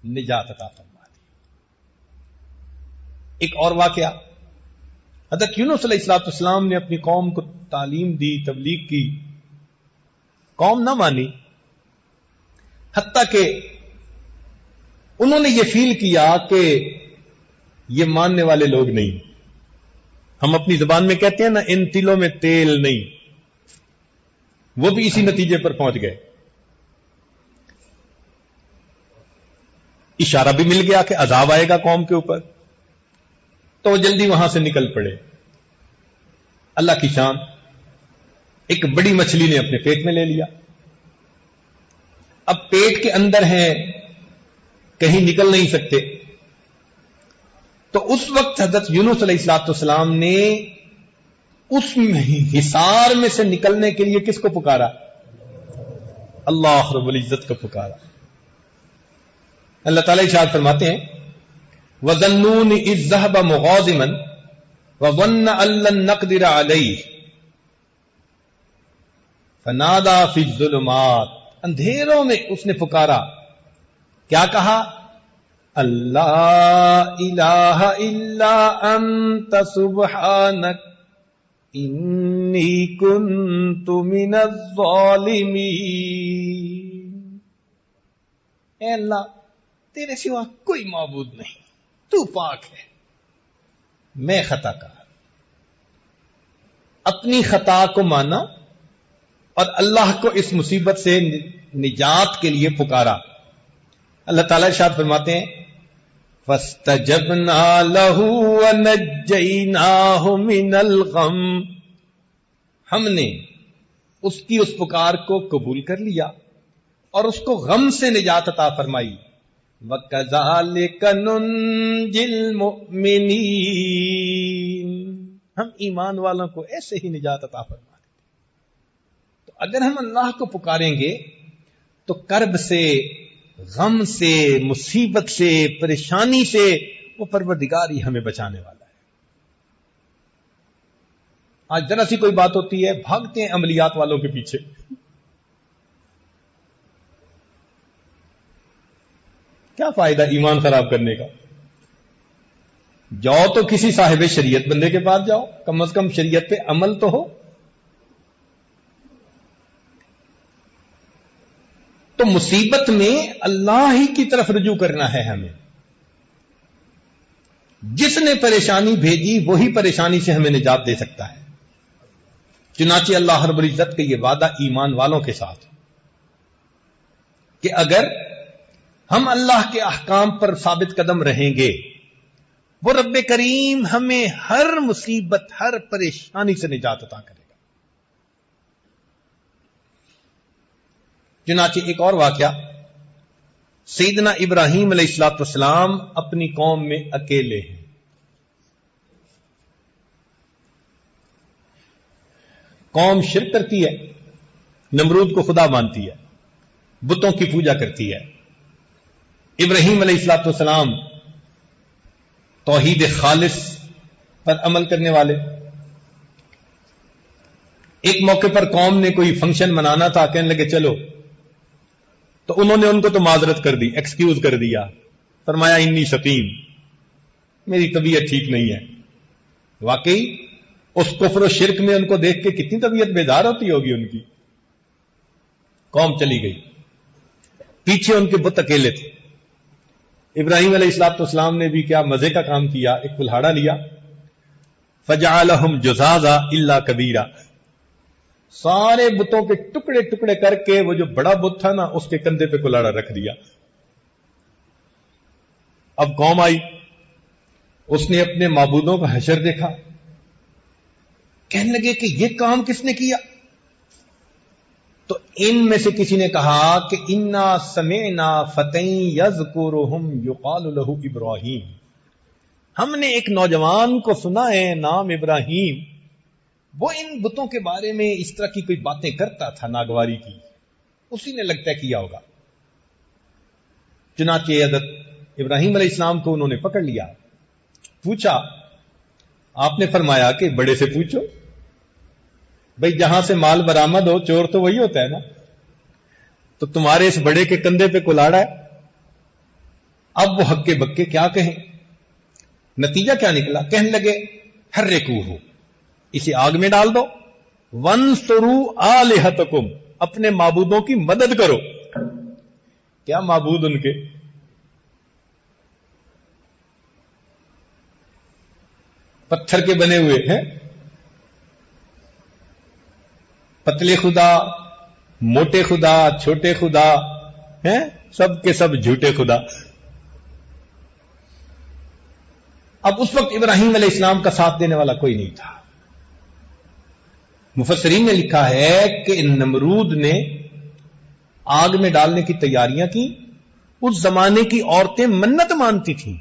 نجات عطا فرما دی۔ ایک اور واقعہ، حضرت یونس علیہ السلام نے اپنی قوم کو تعلیم دی، تبلیغ کی، قوم نہ مانی، حتیٰ کہ انہوں نے یہ فیل کیا کہ یہ ماننے والے لوگ نہیں۔ ہم اپنی زبان میں کہتے ہیں نا، ان تلوں میں تیل نہیں، وہ بھی اسی نتیجے پر پہنچ گئے۔ اشارہ بھی مل گیا کہ عذاب آئے گا قوم کے اوپر، تو وہ جلدی وہاں سے نکل پڑے۔ اللہ کی شان، ایک بڑی مچھلی نے اپنے پیٹ میں لے لیا، اب پیٹ کے اندر ہیں، کہیں نکل نہیں سکتے، تو اس وقت حضرت یونس علیہ السلام نے اس حصار میں سے نکلنے کے لیے کس کو پکارا؟ اللہ رب العزت کو پکارا۔ اللہ تعالیٰ ارشاد فرماتے ہیں وَظَنُّونِ إِذْ ذَهَبَ مُغَاضِبًا وَظَنَّ أَن لَّن نَّقْدِرَ عَلَيْهِ فَنَادَىٰ فِي الظُّلُمَاتِ، اندھیروں میں اس نے پکارا، کیا کہا؟ اللہ الہ الا انت سبحانک انی کنت من الظالمین، اے اللہ تیرے سوا کوئی معبود نہیں، تو پاک ہے، میں خطا کار۔ اپنی خطا کو مانا اور اللہ کو اس مصیبت سے نجات کے لیے پکارا۔ اللہ تعالیٰ ارشاد فرماتے ہیں فَاسْتَجَبْنَا لَهُ وَنَجَّيْنَاهُ مِنَ الْغَمِّ، ہم نے اس کی اس پکار کو قبول کر لیا اور اس کو غم سے نجات عطا فرمائی۔ وَكَذَلِكَ نُنْجِي الْمُؤْمِنِينَ، ہم ایمان والوں کو ایسے ہی نجات عطا فرما دیتے۔ تو اگر ہم اللہ کو پکاریں گے تو کرب سے، غم سے، مصیبت سے، پریشانی سے وہ پروردگار ہی ہمیں بچانے والا ہے۔ آج ذرا سی کوئی بات ہوتی ہے، بھاگتے ہیں عملیات والوں کے پیچھے۔ کیا فائدہ ایمان خراب کرنے کا؟ جاؤ تو کسی صاحب شریعت بندے کے پاس جاؤ، کم از کم شریعت پہ عمل تو ہو۔ تو مصیبت میں اللہ ہی کی طرف رجوع کرنا ہے ہمیں۔ جس نے پریشانی بھیجی وہی پریشانی سے ہمیں نجات دے سکتا ہے۔ چنانچہ اللہ رب العزت کا یہ وعدہ ایمان والوں کے ساتھ کہ اگر ہم اللہ کے احکام پر ثابت قدم رہیں گے، وہ رب کریم ہمیں ہر مصیبت، ہر پریشانی سے نجات عطا کرے گا۔ چنانچہ ایک اور واقعہ، سیدنا ابراہیم علیہ السلام اپنی قوم میں اکیلے ہیں۔ قوم شرک کرتی ہے، نمرود کو خدا مانتی ہے، بتوں کی پوجا کرتی ہے۔ ابراہیم علیہ السلام توحید خالص پر عمل کرنے والے۔ ایک موقع پر قوم نے کوئی فنکشن منانا تھا، کہنے لگے چلو، تو انہوں نے ان کو تو معذرت کر دی، ایکسکیوز کر دیا، فرمایا انی سقیم، میری طبیعت ٹھیک نہیں ہے۔ واقعی اس کفر و شرک میں ان کو دیکھ کے کتنی طبیعت بیدار ہوتی ہوگی ان کی۔ قوم چلی گئی، پیچھے ان کے بت اکیلے تھے۔ ابراہیم علیہ السلام نے بھی کیا مزے کا کام کیا، ایک کلہاڑا لیا، فجعلہم جزازا الا کبیرا، سارے بتوں کے ٹکڑے ٹکڑے کر کے وہ جو بڑا بت تھا نا اس کے کندھے پہ کلاڑا رکھ دیا۔ اب قوم آئی، اس نے اپنے معبودوں کا حشر دیکھا، کہنے لگے کہ یہ کام کس نے کیا؟ تو ان میں سے کسی نے کہا کہ انا سمعنا فتى یذکرہم یقال لہ ابراہیم، ہم نے ایک نوجوان کو سنا ہے نام ابراہیم، وہ ان بتوں کے بارے میں اس طرح کی کوئی باتیں کرتا تھا ناگواری کی، اسی نے لگتا ہے کیا ہوگا۔ چنانچہ حضرت ابراہیم علیہ السلام کو انہوں نے پکڑ لیا، پوچھا، آپ نے فرمایا کہ بڑے سے پوچھو، بھئی جہاں سے مال برآمد ہو چور تو وہی ہوتا ہے نا، تو تمہارے اس بڑے کے کندھے پہ کلاڑا ہے۔ اب وہ ہکے بکے کیا کہیں، نتیجہ کیا نکلا، کہنے لگے حرکوہ، اسے آگ میں ڈال دو، وانصروا آلہتکم، اپنے معبودوں کی مدد کرو۔ کیا معبود ان کے؟ پتھر کے بنے ہوئے ہیں، پتلے خدا، موٹے خدا، چھوٹے خدا ہیں، سب کے سب جھوٹے خدا۔ اب اس وقت ابراہیم علیہ السلام کا ساتھ دینے والا کوئی نہیں تھا۔ مفسرین نے لکھا ہے کہ نمرود نے آگ میں ڈالنے کی تیاریاں کی۔ اس زمانے کی عورتیں منت مانتی تھیں،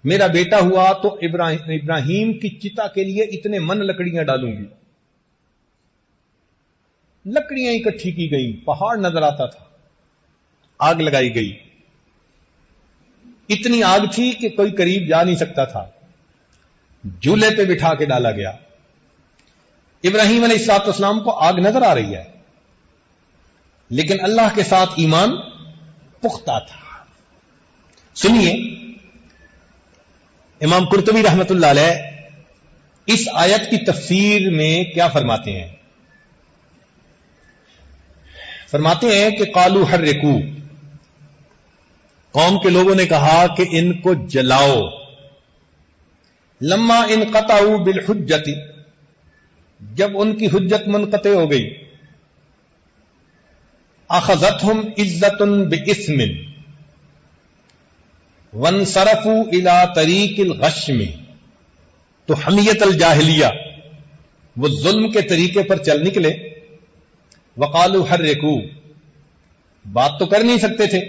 میرا بیٹا ہوا تو ابراہیم کی چتا کے لیے اتنے من لکڑیاں ڈالوں گی۔ لکڑیاں اکٹھی کی گئیں، پہاڑ نظر آتا تھا، آگ لگائی گئی، اتنی آگ تھی کہ کوئی قریب جا نہیں سکتا تھا، جھولے پہ بٹھا کے ڈالا گیا۔ ابراہیم علیہ السلام کو آگ نظر آ رہی ہے، لیکن اللہ کے ساتھ ایمان پختہ تھا۔ سنیے امام قرطبی رحمت اللہ علیہ اس آیت کی تفسیر میں کیا فرماتے ہیں؟ فرماتے ہیں کہ قالوا حرکو، قوم کے لوگوں نے کہا کہ ان کو جلاؤ، لما انقطعوا بالحجت، جب ان کی حجت منقطع ہو گئی، اخذتهم عزت باسم وانصرفوا الى طریق الغشم، تو حمیت الجاہلیہ، وہ ظلم کے طریقے پر چل نکلے۔ وقالوا حرکو، بات تو کر نہیں سکتے تھے،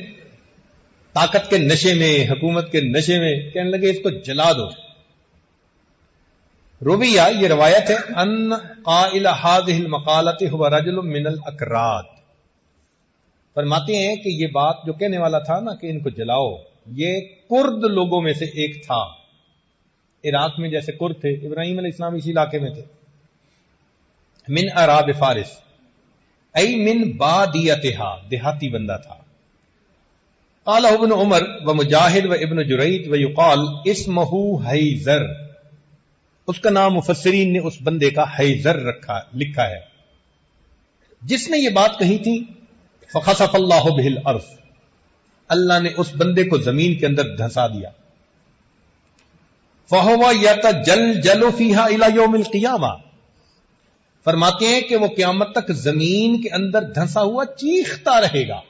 طاقت کے نشے میں، حکومت کے نشے میں کہنے لگے اس کو جلا دو۔ رویہ، یہ روایت ہے، ان قائل هذه المقالۃ هو رجل من الاکراد، فرماتے ہیں کہ یہ بات جو کہنے والا تھا نا کہ ان کو جلاؤ، یہ کرد لوگوں میں سے ایک تھا۔ عراق میں جیسے کرد تھے، ابراہیم علیہ السلام اسی علاقے میں تھے۔ من اعراب فارس، ای من بادیتها، دیہاتی بندہ تھا۔ قال ابن عمر و مجاہد و ابن جریج و یقال اسمہ حیزر، اس کا نام مفسرین نے اس بندے کا حیزر لکھا ہے۔ جس نے یہ بات کہی تھی، فخسف اللہ بہ الارض، اللہ نے اس بندے کو زمین کے اندر دھسا دیا۔ فہو یتجلجل فیہا الی یوم القیامہ، فرماتے ہیں کہ وہ قیامت تک زمین کے اندر دھنسا ہوا چیختا رہے گا۔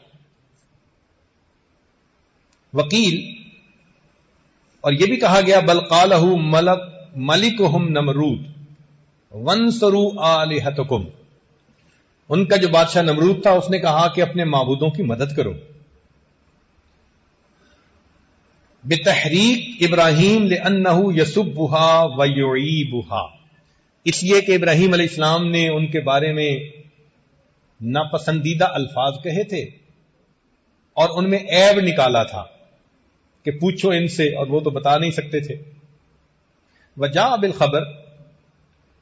وکیل، اور یہ بھی کہا گیا بل قالہ ملکہم نمرود وانصروا آلہتکم، ان کا جو بادشاہ نمرود تھا اس نے کہا کہ اپنے معبودوں کی مدد کرو۔ بتحریک ابراہیم لأنہ یسبھا ویعیبھا، اس لیے کہ ابراہیم علیہ السلام نے ان کے بارے میں ناپسندیدہ الفاظ کہے تھے اور ان میں عیب نکالا تھا کہ پوچھو ان سے، اور وہ تو بتا نہیں سکتے تھے۔ وجاء بالخبر،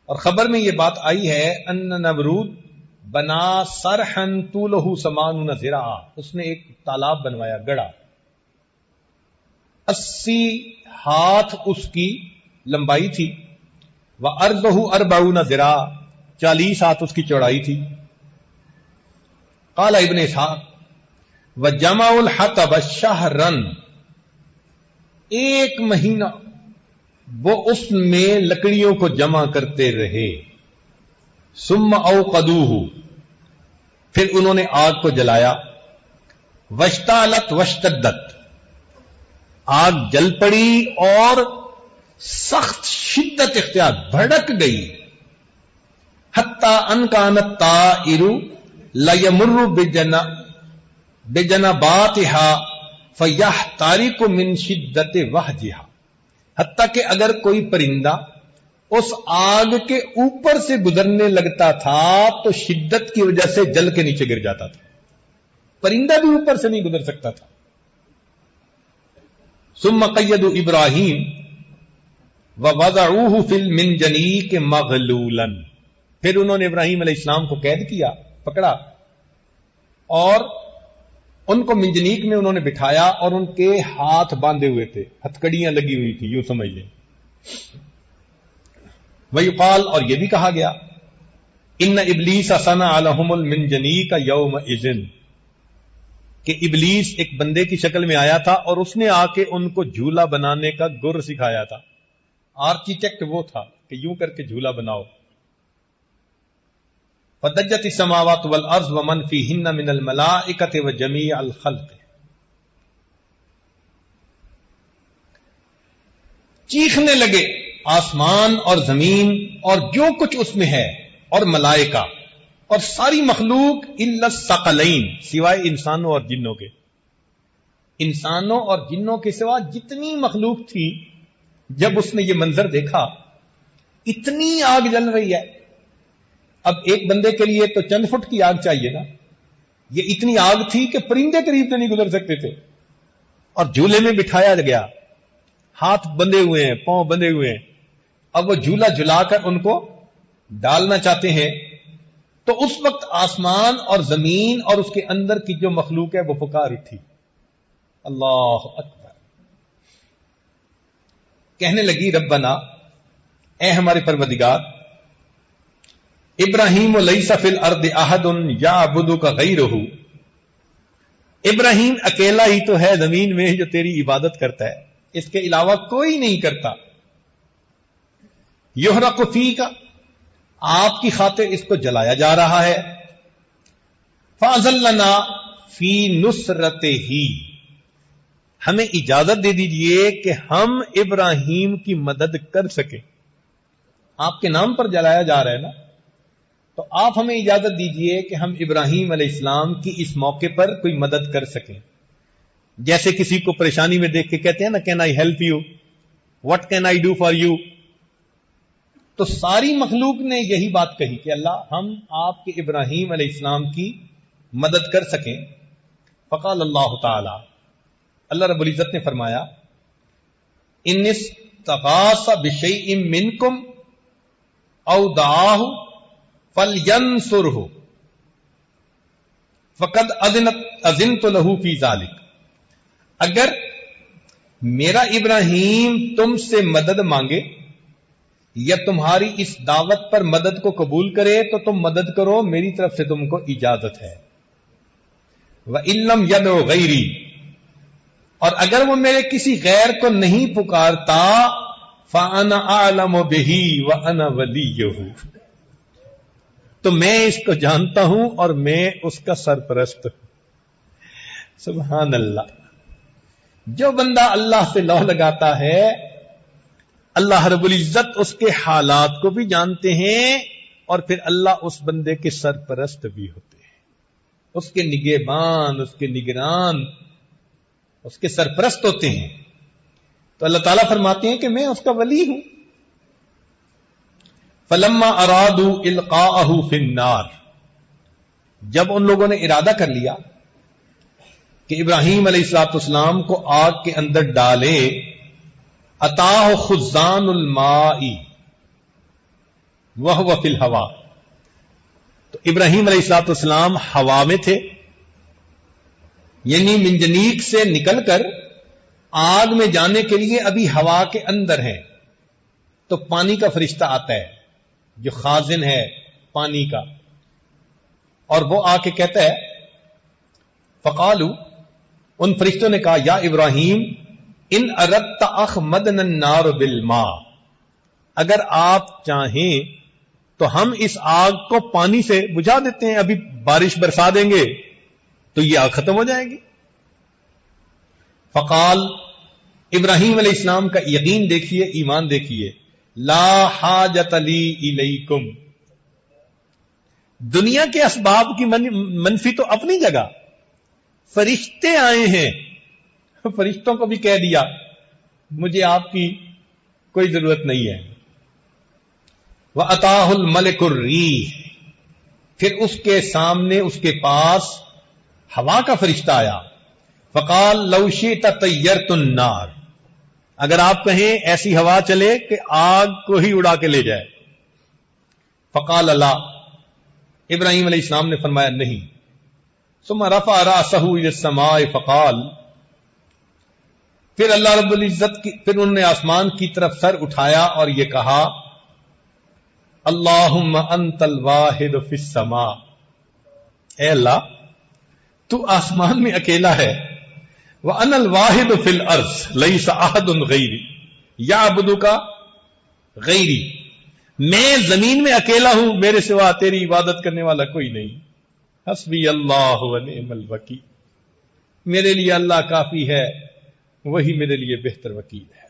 اور خبر میں یہ بات آئی ہے، ان نمرود بنا سرحن طولہ 80 ذراع، اس نے ایک تالاب بنوایا، گڑا، 80 ہاتھ اس کی لمبائی تھی، وَأَرْضُهُ 40 ذراع، 40 ہاتھ اس کی چوڑائی تھی۔ قال ابن اسحاق وَجَمَعُ الْحَطَبَ شَهْرًا، 1 مہینہ وہ اس میں لکڑیوں کو جمع کرتے رہے۔ ثم اوقدوہ، پھر انہوں نے آگ کو جلایا۔ واشتعلت واشتدت، آگ جل پڑی اور سخت شدت اختیار، بھڑک گئی۔ حتی ان کان الطائر لیمر بجنباتها فیحترق من شدت وہجها، حتیٰ کہ اگر کوئی پرندہ اس آگ کے اوپر سے گزرنے لگتا تھا تو شدت کی وجہ سے جل کے نیچے گر جاتا تھا. پرندہ بھی اوپر سے نہیں گزر سکتا تھا. ثم قیدوا ابراہیم ووضعوه فی المنجنیق مغلولا، پھر انہوں نے ابراہیم علیہ السلام کو قید کیا، پکڑا، اور ان کو منجنیق میں انہوں نے بٹھایا اور ان کے ہاتھ باندھے ہوئے تھے، ہتھکڑیاں لگی ہوئی تھی، یوں سمجھ لیں. ویقال، اور یہ بھی کہا گیا، ان ابلیس صنع لهم المنجنیق یومئذ، کہ ابلیس ایک بندے کی شکل میں آیا تھا اور اس نے آ کے ان کو جھولا بنانے کا گر سکھایا تھا. آرکیٹیکٹ وہ تھا کہ یوں کر کے جھولا بناؤ. فدجت السماوات والارض ومن فیہن من الملائکۃ وجمیع الخلق، چیخنے لگے آسمان اور زمین اور جو کچھ اس میں ہے، اور ملائکہ اور ساری مخلوق الا الثقلین، سوائے انسانوں اور جنوں کے. انسانوں اور جنوں کے سوا جتنی مخلوق تھی، جب اس نے یہ منظر دیکھا، اتنی آگ جل رہی ہے. اب ایک بندے کے لیے تو چند فٹ کی آگ چاہیے نا، یہ اتنی آگ تھی کہ پرندے قریب سے نہیں گزر سکتے تھے. اور جھولے میں بٹھایا گیا، ہاتھ بندھے ہوئے ہیں، پاؤں بندھے ہوئے ہیں. اب وہ جھولا جھلا کر ان کو ڈالنا چاہتے ہیں. تو اس وقت آسمان اور زمین اور اس کے اندر کی جو مخلوق ہے وہ پکار اٹھی، اللہ اکبر، کہنے لگی ربنا، اے ہمارے پروردگار، ابراہیم لیس فی الارض احد یعبدک غیرہ، ابراہیم اکیلا ہی تو ہے زمین میں جو تیری عبادت کرتا ہے، اس کے علاوہ کوئی نہیں کرتا. یحرق فیک، آپ کی خاطر اس کو جلایا جا رہا ہے. فاذن لنا فی نصرتہ، ہمیں اجازت دے دیجئے کہ ہم ابراہیم کی مدد کر سکیں. آپ کے نام پر جلایا جا رہا ہے نا، تو آپ ہمیں اجازت دیجئے کہ ہم ابراہیم علیہ السلام کی اس موقع پر کوئی مدد کر سکیں. جیسے کسی کو پریشانی میں دیکھ کے کہتے ہیں نا، can I help you, what can I do for you. تو ساری مخلوق نے یہی بات کہی کہ اللہ، ہم آپ کے ابراہیم علیہ السلام کی مدد کر سکیں. فقال اللہ تعالی، اللہ رب العزت نے فرمایا، ان استغاث بشیء منکم او دعاہ فلینصرہ فقد اذنت له فی ذلک، اگر میرا ابراہیم تم سے مدد مانگے یا تمہاری اس دعوت پر مدد کو قبول کرے تو تم مدد کرو، میری طرف سے تم کو اجازت ہے. وَإِن لَّمْ يَدْعُ غَيْرِي، اور اگر وہ میرے کسی غیر کو نہیں پکارتا، فَأَنَا أَعْلَمُ بِهِ وَأَنَا وَلِيُّهُ، تو میں اس کو جانتا ہوں اور میں اس کا سرپرست ہوں. سبحان اللہ. جو بندہ اللہ سے لو لگاتا ہے، اللہ رب العزت اس کے حالات کو بھی جانتے ہیں، اور پھر اللہ اس بندے کے سرپرست بھی ہوتے ہیں، اس کے نگہبان، اس کے نگران، اس کے سرپرست ہوتے ہیں. تو اللہ تعالیٰ فرماتے ہیں کہ میں اس کا ولی ہوں. فلما ارادوا القاءه فی النار، جب ان لوگوں نے ارادہ کر لیا کہ ابراہیم علیہ الصلوۃ والسلام کو آگ کے اندر ڈالے، اتاہ خزان الماء وہو فی الہوا، تو ابراہیم علیہ الصلوۃ والسلام ہوا میں تھے، یعنی منجنیق سے نکل کر آگ میں جانے کے لیے ابھی ہوا کے اندر ہیں. تو پانی کا فرشتہ آتا ہے جو خازن ہے پانی کا، اور وہ آ کے کہتا ہے، فقالو، ان فرشتوں نے کہا، یا ابراہیم ان اردت اخمدنا النار بالماء، اگر آپ چاہیں تو ہم اس آگ کو پانی سے بجھا دیتے ہیں، ابھی بارش برسا دیں گے تو یہ آگ ختم ہو جائے گی. فقال، ابراہیم علیہ السلام کا یقین دیکھیے، ایمان دیکھیے، لا حاجت لی الیکم، دنیا کے اسباب کی منفی تو اپنی جگہ، فرشتے آئے ہیں، فرشتوں کو بھی کہہ دیا مجھے آپ کی کوئی ضرورت نہیں ہے. وَأَتَاهُ الْمَلِكُ الرِّيحَ، پھر اس کے سامنے اس کے پاس ہوا کا فرشتہ آیا. فقال لو شئت طیرت النار، اگر آپ کہیں ایسی ہوا چلے کہ آگ کو ہی اڑا کے لے جائے. فقال لا، ابراہیم علیہ السلام نے فرمایا نہیں. ثم رفع رأسه إلى السماء فقال، پھر اللہ رب العزت کی پھر انہوں نے آسمان کی طرف سر اٹھایا اور یہ کہا اللہم انت الواحد فی السماء، اے اللہ تو آسمان میں اکیلا ہے. وَأَنَا الْوَاحِدُ فِي الْأَرْضِ لَيْسَ أَحَدٌ غَيْرِي يَعْبُدُكَ غَيْرِي، میں زمین میں اکیلا ہوں، میرے سوا تیری عبادت کرنے والا کوئی نہیں. حسبی اللہ ونعم الوکیل، میرے لیے اللہ کافی ہے، وہی میرے لیے بہتر وکیل ہے.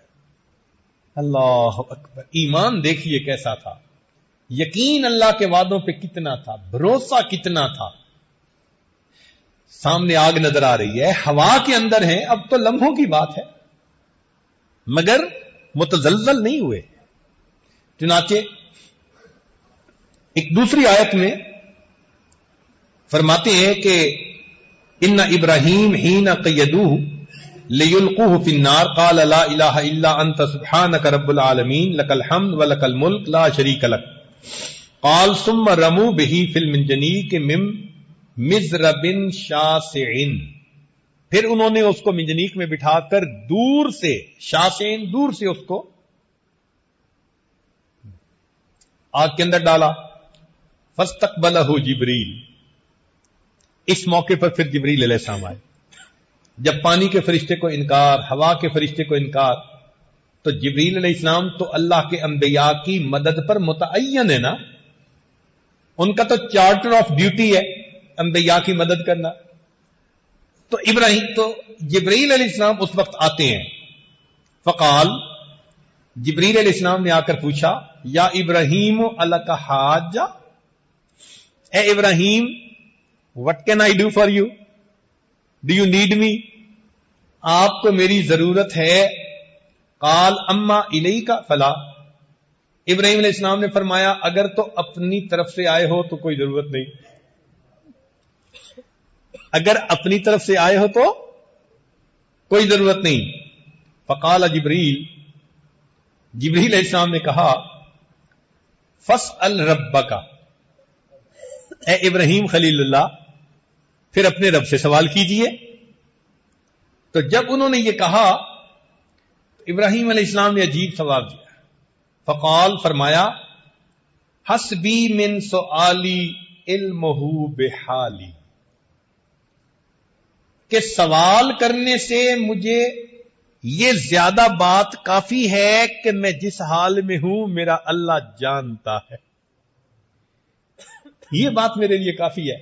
اللہ اکبر. ایمان دیکھیے کیسا تھا، یقین اللہ کے وعدوں پہ کتنا تھا، بھروسہ کتنا تھا. سامنے آگ نظر آ رہی ہے، ہوا کے اندر ہیں، اب تو لمحوں کی بات ہے، مگر متزلزل نہیں ہوئے. چنانچہ ایک دوسری آیت میں فرماتے ہیں کہ ان ابراہیم حین قیدوہ لیلقوہ فی النار قال لا الہ الا انت سبحانک رب العالمین لک الحمد ولک الملک لا شریک لک. قال ثم رموا بہ فی المنجنیق من مزرب شاسع، پھر انہوں نے اس کو منجنیق میں بٹھا کر دور سے، شاسعین دور سے اس کو آگ کے اندر ڈالا. فاستقبلہ جبریل، اس موقع پر پھر جبریل علیہ السلام آئے. جب پانی کے فرشتے کو انکار، ہوا کے فرشتے کو انکار، تو جبریل علیہ السلام تو اللہ کے انبیاء کی مدد پر متعین ہے نا، ان کا تو چارٹر آف ڈیوٹی ہے انبیاء کی مدد کرنا. تو جبریل علیہ السلام اس وقت آتے ہیں. فقال، جبریل علیہ السلام نے آ کر پوچھا یا ابراہیم الک حاجہ، اے ابراہیم what can I do for you? Do you need me? آپ کو میری ضرورت ہے. قال اما الیک فلا، ابراہیم علیہ السلام نے فرمایا اگر تو اپنی طرف سے آئے ہو تو کوئی ضرورت نہیں، اگر اپنی طرف سے آئے ہو تو کوئی ضرورت نہیں. فقال جبریل علیہ السلام نے کہا فاسأل ربک، اے ابراہیم خلیل اللہ پھر اپنے رب سے سوال کیجئے. تو جب انہوں نے یہ کہا تو ابراہیم علیہ السلام نے عجیب سوال دیا. فقال، فرمایا حسبی من سؤالی علمہ بحالی، کہ سوال کرنے سے مجھے یہ زیادہ بات کافی ہے کہ میں جس حال میں ہوں میرا اللہ جانتا ہے. یہ بات میرے لیے کافی ہے،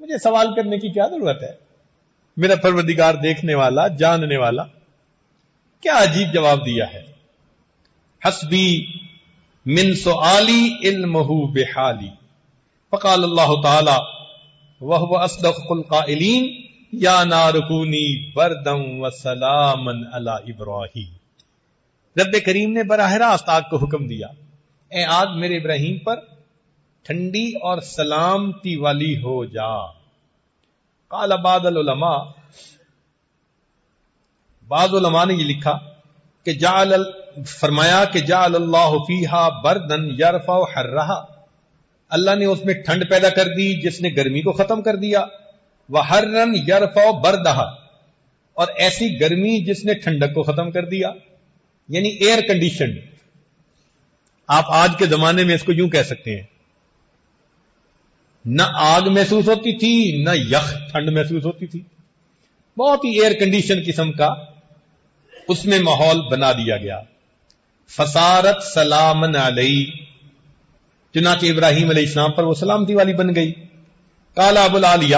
مجھے سوال کرنے کی کیا ضرورت ہے، میرا پروردگار دیکھنے والا، جاننے والا. کیا عجیب جواب دیا ہے. حسبی من سؤالی علمہ بحالی. فقال اللہ تعالی وہو اصدق القائلین یا نار کونی بردا وسلاما علی ابراہیم. رب کریم نے براہ راست آگ کو حکم دیا، اے آگ میرے ابراہیم پر ٹھنڈی اور سلامتی والی ہو جا. قال بعض علماء نے یہ لکھا کہ فرمایا کہ جعل اللہ فیہا بردن یرفع حرہا، اللہ نے اس میں ٹھنڈ پیدا کر دی جس نے گرمی کو ختم کر دیا. وحرن یرفع بردہا، اور ایسی گرمی جس نے ٹھنڈک کو ختم کر دیا، یعنی ایئر کنڈیشن. آپ آج کے زمانے میں اس کو یوں کہہ سکتے ہیں، نہ آگ محسوس ہوتی تھی نہ یخ ٹھنڈ محسوس ہوتی تھی، بہت ہی ایئر کنڈیشن قسم کا اس میں ماحول بنا دیا گیا. فصارت سلامن علی، چنانچہ ابراہیم علیہ السلام پر وہ سلامتی والی بن گئی. قال ابو العالیہ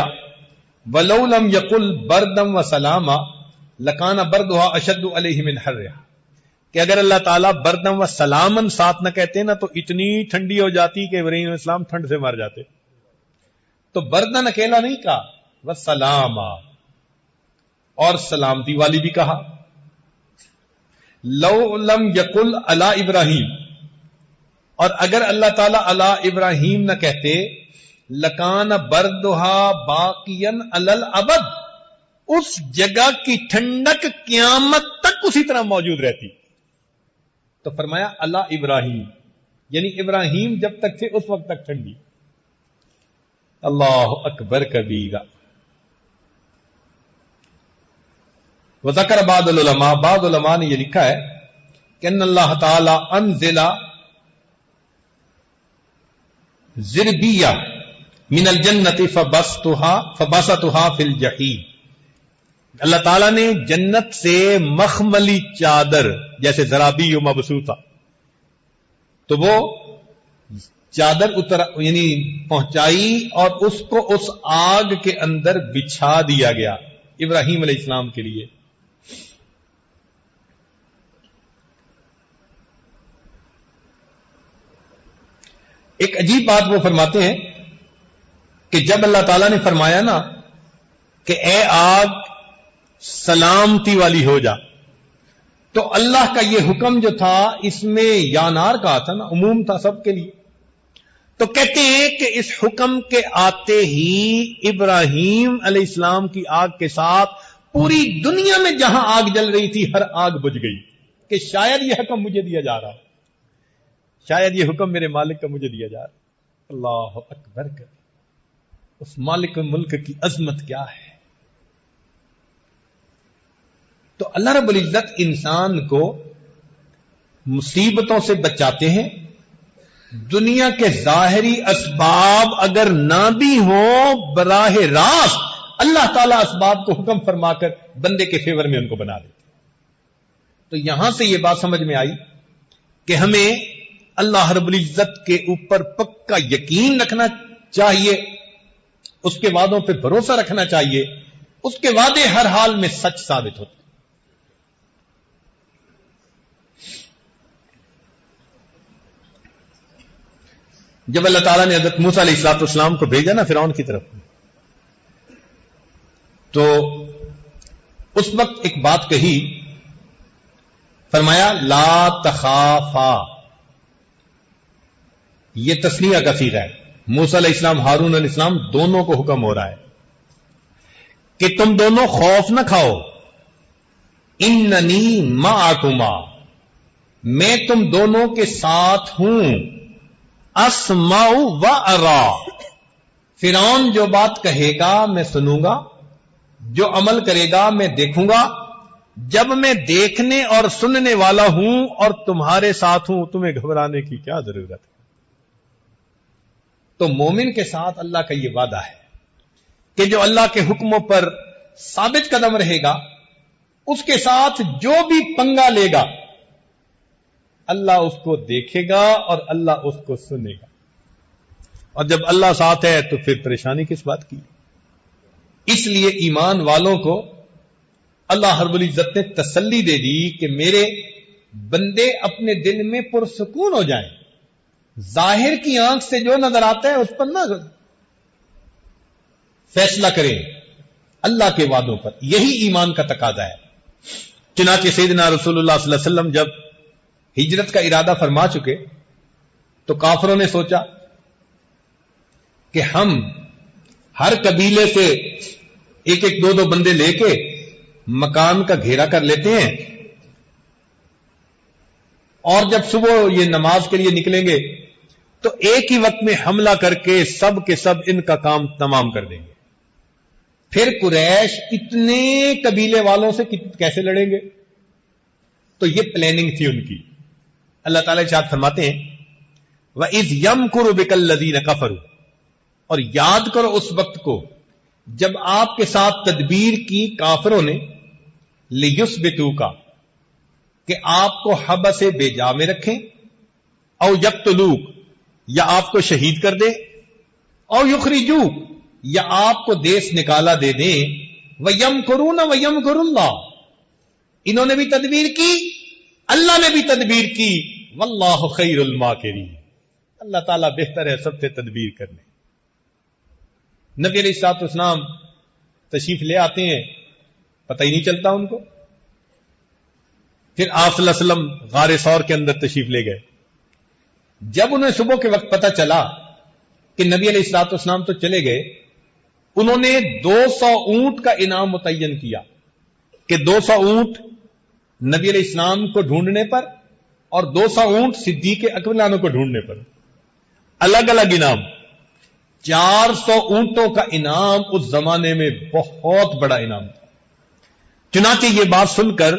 ولو لم یقل بردم و سلاما لکان بردھا اشد علیہ من حرہا، کہ اگر اللہ تعالیٰ بردم و سلامن ساتھ نہ کہتے نا تو اتنی ٹھنڈی ہو جاتی کہ ابراہیم علیہ السلام ٹھنڈ سے مر جاتے. تو بردن اکیلا نہیں کہا، وسلاما، اور سلامتی والی بھی کہا. لو لم یقل علی ابراہیم، اور اگر اللہ تعالیٰ علی ابراہیم نہ کہتے لکان بردھا باقین علی الابد، اس جگہ کی ٹھنڈک قیامت تک اسی طرح موجود رہتی. تو فرمایا علی ابراہیم، یعنی ابراہیم جب تک تھے اس وقت تک ٹھنڈی. اللہ اکبر کبیرہ. وذکر بعض العلماء، بعض علماء نے یہ لکھا ہے کہ ان اللہ تعالی انزل زربیہ من الجنت فبسطها فی الجحیم. اللہ تعالیٰ نے جنت سے مخملی چادر جیسے زرابی و مبسوطہ، تو وہ چادر اتر یعنی پہنچائی اور اس کو اس آگ کے اندر بچھا دیا گیا ابراہیم علیہ السلام کے لیے. ایک عجیب بات وہ فرماتے ہیں کہ جب اللہ تعالیٰ نے فرمایا نا کہ اے آگ سلامتی والی ہو جا، تو اللہ کا یہ حکم جو تھا اس میں یا نار کہا تھا نا، عموم تھا سب کے لیے. تو کہتے ہیں کہ اس حکم کے آتے ہی ابراہیم علیہ السلام کی آگ کے ساتھ پوری دنیا میں جہاں آگ جل رہی تھی ہر آگ بجھ گئی، کہ شاید یہ حکم مجھے دیا جا رہا، شاید یہ حکم میرے مالک کا مجھے دیا جا رہا. اللہ اکبر کر، اس مالک ملک کی عظمت کیا ہے. تو اللہ رب العزت انسان کو مصیبتوں سے بچاتے ہیں. دنیا کے ظاہری اسباب اگر نہ بھی ہوں، براہ راست اللہ تعالیٰ اسباب کو حکم فرما کر بندے کے فیور میں ان کو بنا دیتے. تو یہاں سے یہ بات سمجھ میں آئی کہ ہمیں اللہ رب العزت کے اوپر پکا یقین رکھنا چاہیے، اس کے وعدوں پہ بھروسہ رکھنا چاہیے. اس کے وعدے ہر حال میں سچ ثابت ہوتے. جب اللہ تعالیٰ نے حضرت موسیٰ علیہ السلام کو بھیجا نا فرعون کی طرف، تو اس وقت ایک بات کہی، فرمایا لا تخافا. یہ تسنیہ کا صیغہ ہے. موسیٰ علیہ السلام، ہارون علیہ السلام دونوں کو حکم ہو رہا ہے کہ تم دونوں خوف نہ کھاؤ. اننی معکما، میں تم دونوں کے ساتھ ہوں. اسمع و ارا، فرعون جو بات کہے گا میں سنوں گا، جو عمل کرے گا میں دیکھوں گا. جب میں دیکھنے اور سننے والا ہوں اور تمہارے ساتھ ہوں، تمہیں گھبرانے کی کیا ضرورت ہے. تو مومن کے ساتھ اللہ کا یہ وعدہ ہے کہ جو اللہ کے حکموں پر ثابت قدم رہے گا، اس کے ساتھ جو بھی پنگا لے گا اللہ اس کو دیکھے گا اور اللہ اس کو سنے گا. اور جب اللہ ساتھ ہے تو پھر پریشانی کس بات کی. اس لیے ایمان والوں کو اللہ رب العزت نے تسلی دے دی کہ میرے بندے اپنے دل میں پرسکون ہو جائیں. ظاہر کی آنکھ سے جو نظر آتا ہے اس پر نہ فیصلہ کریں، اللہ کے وعدوں پر. یہی ایمان کا تقاضا ہے. چنانچہ سیدنا رسول اللہ صلی اللہ علیہ وسلم جب ہجرت کا ارادہ فرما چکے تو کافروں نے سوچا کہ ہم ہر قبیلے سے ایک ایک دو دو بندے لے کے مکان کا گھیرا کر لیتے ہیں، اور جب صبح یہ نماز کے لیے نکلیں گے تو ایک ہی وقت میں حملہ کر کے سب کے سب ان کا کام تمام کر دیں گے. پھر قریش اتنے قبیلے والوں سے کیسے لڑیں گے؟ تو یہ پلاننگ تھی ان کی. اللہ تعالیٰ ارشاد فرماتے ہیں وَإِذْ يَمْكُرُ بِكَ الَّذِينَ كَفَرُوا، اور یاد کرو اس وقت کو جب آپ کے ساتھ تدبیر کی کافروں نے، لِيُثْبِتُوكَ، کہ آپ کو حبس بے جا میں رکھیں، او یقتلوک، یا آپ کو شہید کر دیں، او یخرجوک، یا آپ کو دیس نکالا دے دیں. وَيَمْكُرُونَ وَيَمْكُرُ اللَّهُ، انہوں نے بھی تدبیر کی، اللہ نے بھی تدبیر کی. واللہ خیر الماکرین، اللہ تعالیٰ بہتر ہے سب سے تدبیر کرنے. نبی علیہ الصلوۃ والسلام تشریف لے آتے ہیں، پتہ ہی نہیں چلتا ان کو. پھر آپ صلی اللہ علیہ وسلم غار ثور کے اندر تشریف لے گئے. جب انہیں صبح کے وقت پتہ چلا کہ نبی علیہ الصلوۃ والسلام تو چلے گئے، انہوں نے 200 اونٹ کا انعام متعین کیا کہ 200 اونٹ نبی علیہ السلام کو ڈھونڈنے پر اور 200 اونٹ صدیق اکبر عنہ کو ڈھونڈنے پر، الگ الگ انعام۔ 400 اونٹوں کا انعام اس زمانے میں بہت بڑا انعام تھا۔ چنانچہ یہ بات سن کر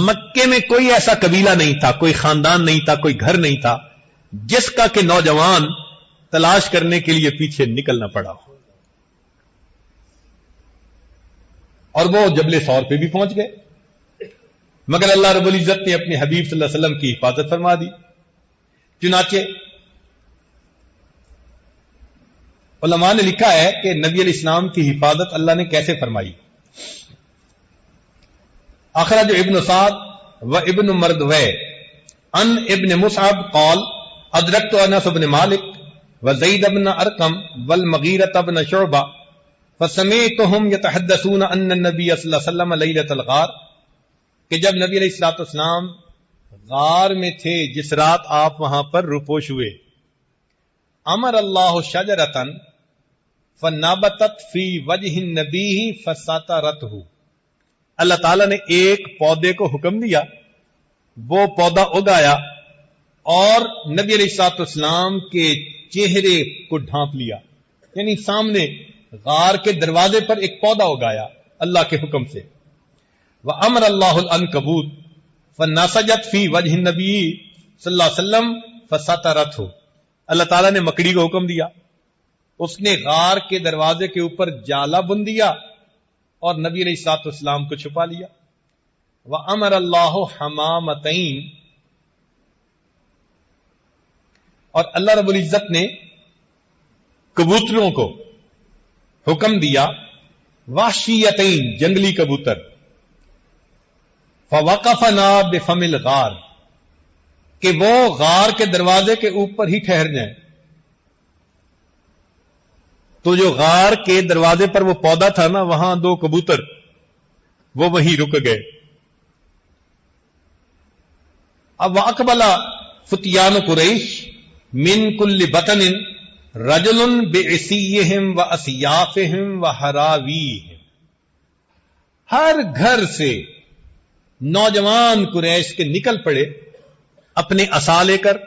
مکے میں کوئی ایسا قبیلہ نہیں تھا، کوئی خاندان نہیں تھا، کوئی گھر نہیں تھا جس کا کہ نوجوان تلاش کرنے کے لیے پیچھے نکلنا پڑا ہو۔ اور وہ جبل ثور پہ بھی پہنچ گئے، مگر اللہ رب العزت نے اپنے حبیب صلی اللہ علیہ وسلم کی حفاظت فرما دی۔ چنانچہ علماء نے لکھا ہے کہ نبی علیہ السلام کی حفاظت اللہ نے کیسے فرمائی۔ اخرج ابن سعد و ابن مردوے ان ابن مصعب قال ادرکت انس بن مالک و زید بن ارقم والمغیرۃ بن شعبہ فسمعتهم يتحدثون ان النبي صلی اللہ علیہ وسلم لیلۃ الغار، کہ جب نبی علیہ الصلوۃ والسلام غار میں تھے جس رات آپ وہاں پر روپوش ہوئے، امر اللہ شجرۃ فنبتت فی وجہ النبی فساترتہ، اللہ تعالیٰ نے ایک پودے کو حکم دیا، وہ پودا اگایا اور نبی علیہ الصلوۃ والسلام کے چہرے کو ڈھانپ لیا، یعنی سامنے غار کے دروازے پر ایک پودا اگایا اللہ کے حکم سے۔ وَأَمْرَ اللَّهُ الْعَنْكَبُوتَ فَنَسَجَتْ فِي وَجْهِ النَّبِيِّ صلی اللہ علیہ وسلم فَسَتَرَتْهُ، اللہ تعالیٰ نے مکڑی کو حکم دیا، اس نے غار کے دروازے کے اوپر جالا بن دیا اور نبی علیہ الصلوۃ والسلام کو چھپا لیا۔ وَأَمَرَ اللَّهُ حَمَامَتَيْن، اور اللہ رب العزت نے کبوتروں کو حکم دیا، وحشیتین، جنگلی کبوتر، فوقفنا بفم الغار، کہ وہ غار کے دروازے کے اوپر ہی ٹھہر جائیں۔ تو جو غار کے دروازے پر وہ پودا تھا نا، وہاں دو کبوتر وہ وہیں رک گئے۔ اب واقبل فتیان قریش من کل بطن رجل بعصیہم واسیافہم وحراویہم، ہر گھر سے نوجوان قریش کے نکل پڑے اپنے عصا لے کر،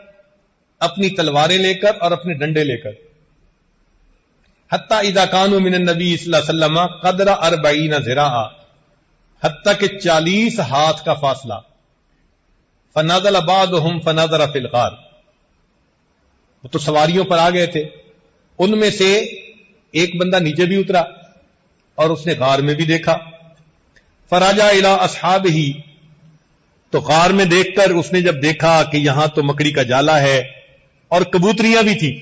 اپنی تلواریں لے کر اور اپنے ڈنڈے لے کر، حتی اذا کانوا من النبی صلی اللہ علیہ وسلم قدر 40 ذراعا، حتی کہ 40 ہاتھ کا فاصلہ۔ فنزل بعضهم فنظر فی الغار، وہ تو سواریوں پر آ گئے تھے، ان میں سے ایک بندہ نیچے بھی اترا اور اس نے غار میں بھی دیکھا۔ فرجع الی اصحابہ، تو غار میں دیکھ کر اس نے جب دیکھا کہ یہاں تو مکڑی کا جالا ہے اور کبوتریاں بھی تھی،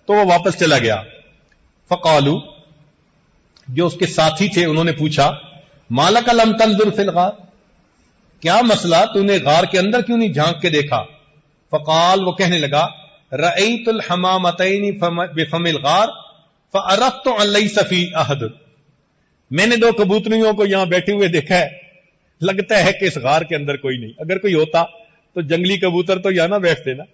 تو وہ واپس چلا گیا۔ فقالو، جو اس کے ساتھی تھے انہوں نے پوچھا، مالک لم تنظر فی الغار، کیا مسئلہ، تو نے غار کے اندر کیوں نہیں جھانک کے دیکھا؟ فقال، وہ کہنے لگا، رأیت الحمامتین بفم الغار فعرفت ان لیس فی احد، میں نے دو کبوتریوں کو یہاں بیٹھے ہوئے دیکھا ہے، لگتا ہے کہ اس غار کے اندر کوئی نہیں، اگر کوئی ہوتا تو جنگلی کبوتر تو یہاں نہ بیٹھتے نا۔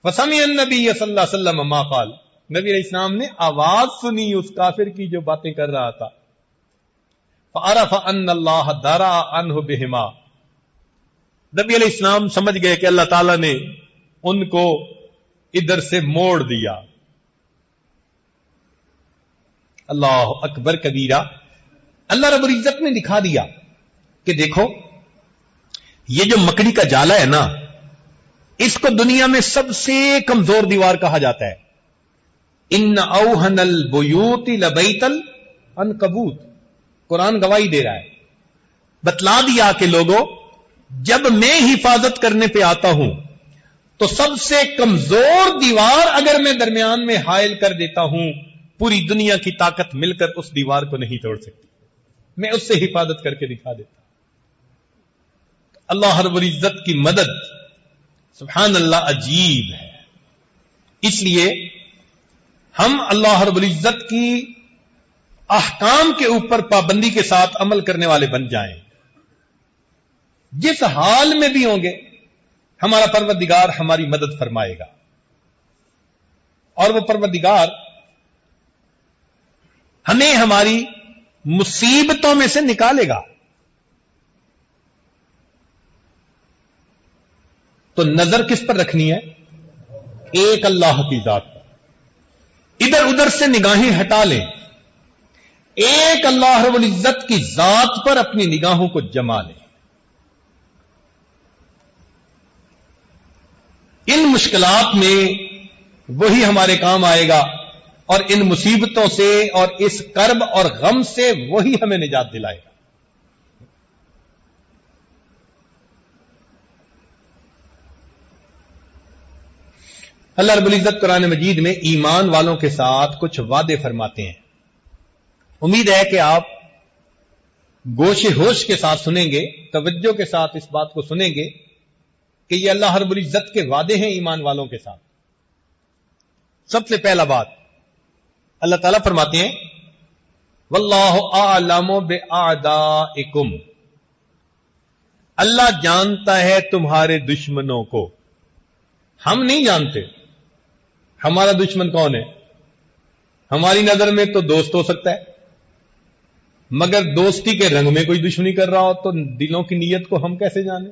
فسمع النبی صلی اللہ علیہ وسلم ما قال، نبی علیہ السلام نے آواز سنی اس کافر کی جو باتیں کر رہا تھا۔ فعرف ان اللہ درع عنہ بہما، نبی علیہ السلام سمجھ گئے کہ اللہ تعالیٰ نے ان کو ادھر سے موڑ دیا۔ اللہ اکبر کبیرہ، اللہ رب العزت نے دکھا دیا کہ دیکھو یہ جو مکڑی کا جالا ہے نا، اس کو دنیا میں سب سے کمزور دیوار کہا جاتا ہے۔ ان اوہن البیوت لبیت العنکبوت، قرآن گواہی دے رہا ہے، بتلا دیا کہ لوگوں جب میں حفاظت کرنے پہ آتا ہوں تو سب سے کمزور دیوار اگر میں درمیان میں حائل کر دیتا ہوں، پوری دنیا کی طاقت مل کر اس دیوار کو نہیں توڑ سکتی، میں اس سے حفاظت کر کے دکھا دیتا۔ اللہ رب العزت کی مدد سبحان اللہ عجیب ہے۔ اس لیے ہم اللہ رب العزت کی احکام کے اوپر پابندی کے ساتھ عمل کرنے والے بن جائیں، جس حال میں بھی ہوں گے ہمارا پروردگار ہماری مدد فرمائے گا اور وہ پروردگار ہمیں ہماری مصیبتوں میں سے نکالے گا. تو نظر کس پر رکھنی ہے؟ ایک اللہ کی ذات پر. ادھر ادھر سے نگاہیں ہٹا لیں, ایک اللہ رب العزت کی ذات پر اپنی نگاہوں کو جما لیں. ان مشکلات میں وہی ہمارے کام آئے گا اور ان مصیبتوں سے اور اس کرب اور غم سے وہی ہمیں نجات دلائے گا. اللہ رب العزت قرآن مجید میں ایمان والوں کے ساتھ کچھ وعدے فرماتے ہیں. امید ہے کہ آپ گوش ہوش کے ساتھ سنیں گے, توجہ کے ساتھ اس بات کو سنیں گے کہ یہ اللہ رب العزت کے وعدے ہیں ایمان والوں کے ساتھ. سب سے پہلا بات اللہ تعالیٰ فرماتے ہیں واللہ اعلم باعدائکم, اللہ جانتا ہے تمہارے دشمنوں کو. ہم نہیں جانتے ہمارا دشمن کون ہے. ہماری نظر میں تو دوست ہو سکتا ہے, مگر دوستی کے رنگ میں کوئی دشمنی کر رہا ہو تو دلوں کی نیت کو ہم کیسے جانیں.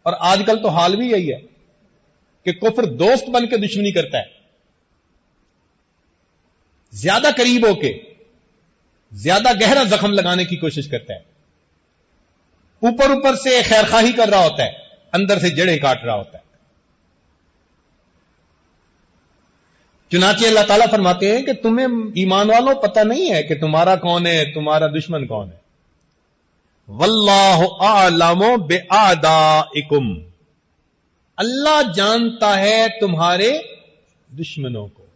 اور آج کل تو حال بھی یہی ہے کہ کفر دوست بن کے دشمنی کرتا ہے, زیادہ قریب ہو کے زیادہ گہرا زخم لگانے کی کوشش کرتا ہے. اوپر اوپر سے خیر خواہی کر رہا ہوتا ہے, اندر سے جڑیں کاٹ رہا ہوتا ہے. چنانچہ اللہ تعالیٰ فرماتے ہیں کہ تمہیں ایمان والوں پتہ نہیں ہے کہ تمہارا کون ہے, تمہارا دشمن کون ہے. واللہ اعلم باعدائکم, اللہ جانتا ہے تمہارے دشمنوں کو.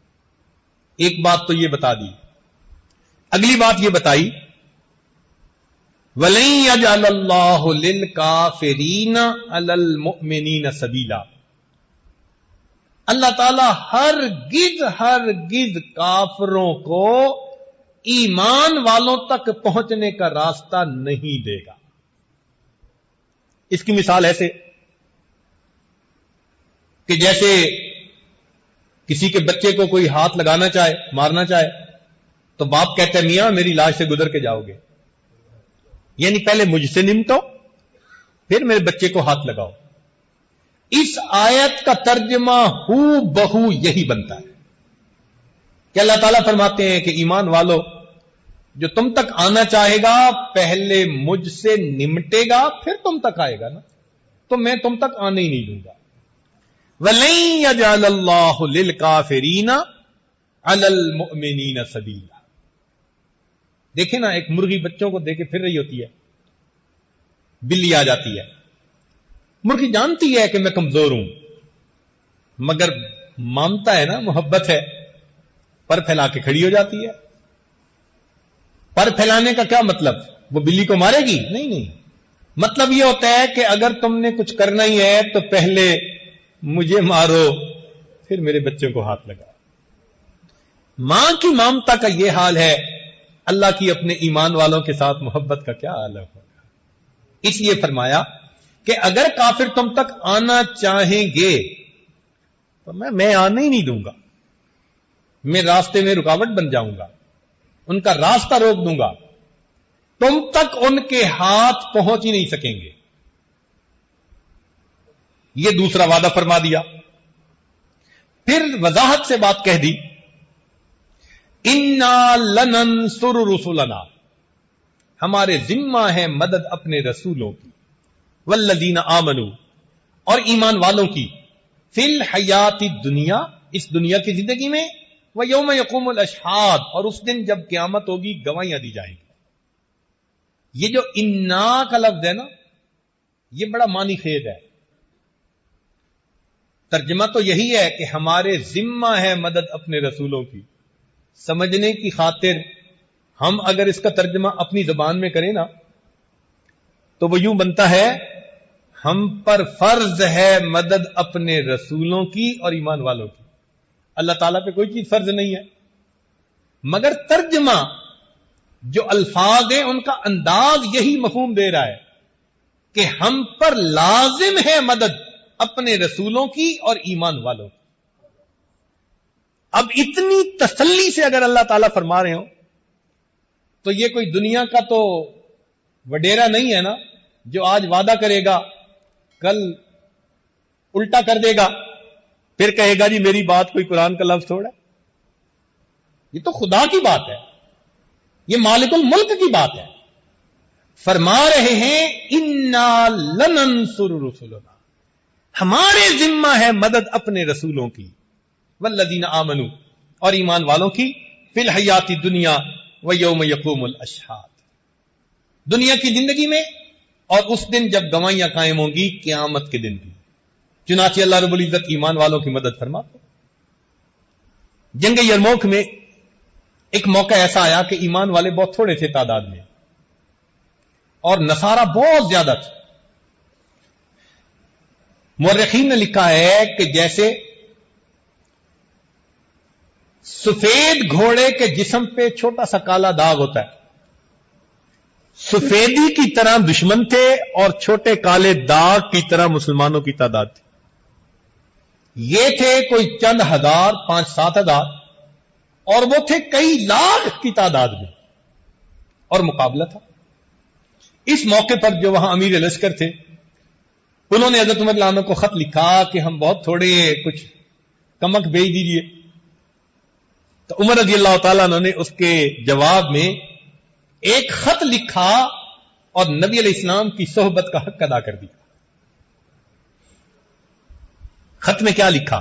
ایک بات تو یہ بتا دی. اگلی بات یہ بتائی وَلَن يَجْعَلَ اللَّهُ لِلْكَافِرِينَ عَلَى الْمُؤْمِنِينَ سَبِيلًا, اللہ تعالی ہرگز کافروں کو ایمان والوں تک پہنچنے کا راستہ نہیں دے گا. اس کی مثال ایسے کہ جیسے کسی کے بچے کو کوئی ہاتھ لگانا چاہے, مارنا چاہے, تو باپ کہتا ہے میاں میری لاش سے گزر کے جاؤ گے, یعنی پہلے مجھ سے نمٹو پھر میرے بچے کو ہاتھ لگاؤ. اس آیت کا ترجمہ ہو بہو یہی بنتا ہے کہ اللہ تعالیٰ فرماتے ہیں کہ ایمان والو جو تم تک آنا چاہے گا پہلے مجھ سے نمٹے گا پھر تم تک آئے گا نا, تو میں تم تک آنے ہی نہیں دوں گا. وَلَن يَجْعَلَ اللَّهُ لِلْكَافِرِينَ عَلَى الْمُؤْمِنِينَ سَبِيلًا. دیکھیں نا, ایک مرغی بچوں کو دے کے پھر رہی ہوتی ہے, بلی آ جاتی ہے, مرغی جانتی ہے کہ میں کمزور ہوں مگر مانتا ہے نا, محبت ہے, پر پھیلا کے کھڑی ہو جاتی ہے. پر پھیلانے کا کیا مطلب؟ وہ بلی کو مارے گی؟ نہیں, مطلب یہ ہوتا ہے کہ اگر تم نے کچھ کرنا ہی ہے تو پہلے مجھے مارو پھر میرے بچوں کو ہاتھ لگا. ماں کی ممتا کا یہ حال ہے, اللہ کی اپنے ایمان والوں کے ساتھ محبت کا کیا حال ہوگا. اس لیے فرمایا کہ اگر کافر تم تک آنا چاہیں گے تو میں آنے ہی نہیں دوں گا, میں راستے میں رکاوٹ بن جاؤں گا, ان کا راستہ روک دوں گا, تم تک ان کے ہاتھ پہنچ ہی نہیں سکیں گے. یہ دوسرا وعدہ فرما دیا. پھر وضاحت سے بات کہہ دی اِنَّا لَنَنْصُرُ رُسُلَنَا, ہمارے ذمہ ہے مدد اپنے رسولوں کی, والذین آمنوا, اور ایمان والوں کی, فی الحیات الدنیا, اس دنیا کی زندگی میں, ویوم یقوم الاشہاد, اور اس دن جب قیامت ہوگی گواہیاں دی جائیں گی. یہ جو انا کا لفظ ہے نا, یہ بڑا معنی خیز ہے. ترجمہ تو یہی ہے کہ ہمارے ذمہ ہے مدد اپنے رسولوں کی. سمجھنے کی خاطر ہم اگر اس کا ترجمہ اپنی زبان میں کریں نا تو وہ یوں بنتا ہے ہم پر فرض ہے مدد اپنے رسولوں کی اور ایمان والوں کی. اللہ تعالیٰ پہ کوئی چیز فرض نہیں ہے, مگر ترجمہ جو الفاظ ہیں ان کا انداز یہی مفہوم دے رہا ہے کہ ہم پر لازم ہے مدد اپنے رسولوں کی اور ایمان والوں کی۔ اب اتنی تسلی سے اگر اللہ تعالیٰ فرما رہے ہوں تو یہ کوئی دنیا کا تو وڈیرا نہیں ہے نا جو آج وعدہ کرے گا کل الٹا کر دے گا پھر کہے گا جی میری بات کوئی قرآن کا لفظ تھوڑا ہے۔ یہ تو خدا کی بات ہے، یہ مالک الملک کی بات ہے۔ فرما رہے ہیں انا لننصر رسلنا، ہمارے ذمہ ہے مدد اپنے رسولوں کی، والذین آمنوا اور ایمان والوں کی، فی الحیات دنیا ویوم یقوم الاشہاد، دنیا کی زندگی میں اور اس دن جب گواہیاں قائم ہوں گی قیامت کے دن بھی۔ چنانچہ اللہ رب العزت ایمان والوں کی مدد فرماتا۔ جنگ یرموک میں ایک موقع ایسا آیا کہ ایمان والے بہت تھوڑے تھے تعداد میں اور نصارہ بہت زیادہ تھے۔ مورخین نے لکھا ہے کہ جیسے سفید گھوڑے کے جسم پہ چھوٹا سا کالا داغ ہوتا ہے، سفیدی کی طرح دشمن تھے اور چھوٹے کالے داغ کی طرح مسلمانوں کی تعداد تھی۔ یہ تھے کوئی چند ہزار، 5-7 ہزار، اور وہ تھے کئی لاکھ کی تعداد میں، اور مقابلہ تھا۔ اس موقع پر جو وہاں امیر لشکر تھے انہوں نے حضرت عمر رضی اللہ عنہ کو خط لکھا کہ ہم بہت تھوڑے، کچھ کمک بھیج دیجیے۔ تو عمر رضی اللہ تعالیٰ عنہ نے اس کے جواب میں ایک خط لکھا اور نبی علیہ السلام کی صحبت کا حق ادا کر دیا۔ خط میں کیا لکھا؟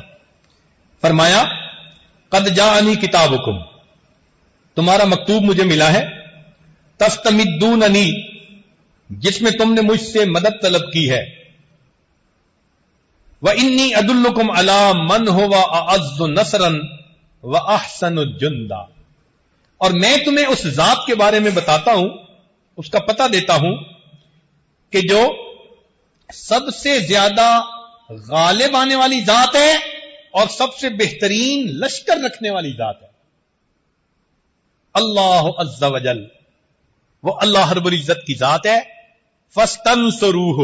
فرمایا قد جاءنی کتابکم، تمہارا مکتوب مجھے ملا ہے، تستمدوننی، جس میں تم نے مجھ سے مدد طلب کی ہے، وانی ادلکم علی من هو اعز نصرا واحسن جندا، اور میں تمہیں اس ذات کے بارے میں بتاتا ہوں، اس کا پتہ دیتا ہوں کہ جو سب سے زیادہ غالب آنے والی ذات ہے اور سب سے بہترین لشکر رکھنے والی ذات ہے۔ اللہ عز و جل، وہ اللہ رب العزت کی ذات ہے۔ فاستنصروہ،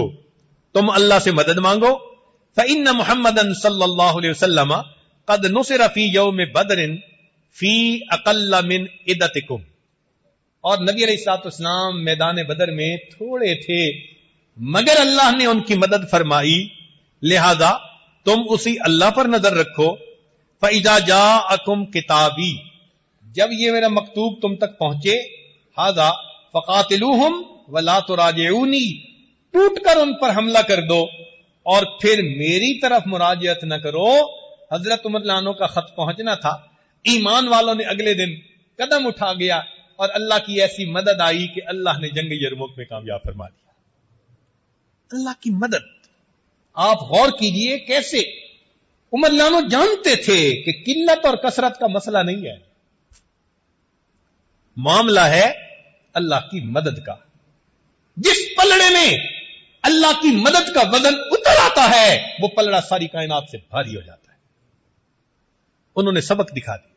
تم اللہ سے مدد مانگو۔ فإن محمدًا صلی اللہ علیہ وسلم قد نصر فی یوم بدر فی اقل من عدتکم، اور نبی علیہ الصلوۃ والسلام میدان بدر میں تھوڑے تھے مگر اللہ نے ان کی مدد فرمائی، لہذا تم اسی اللہ پر نظر رکھو۔ فإذا جاءکم کتابی، جب یہ میرا مکتوب تم تک پہنچے، ھذا فقاتلوہم ولا تراجعونی، ٹوٹ کر ان پر حملہ کر دو اور پھر میری طرف مراجعت نہ کرو۔ حضرت عمر رضی اللہ عنہ کا خط پہنچنا تھا، ایمان والوں نے اگلے دن قدم اٹھا گیا اور اللہ کی ایسی مدد آئی کہ اللہ نے جنگ یرموک میں کامیاب فرما دیا۔ اللہ کی مدد آپ غور کیجئے کیسے عمر رضی اللہ عنہ جانتے تھے کہ قلت اور کثرت کا مسئلہ نہیں ہے، معاملہ ہے اللہ کی مدد کا۔ جس پلڑے میں اللہ کی مدد کا وزن اتر آتا ہے وہ پلڑا ساری کائنات سے بھاری ہو جاتا ہے۔ انہوں نے سبق دکھا دیا۔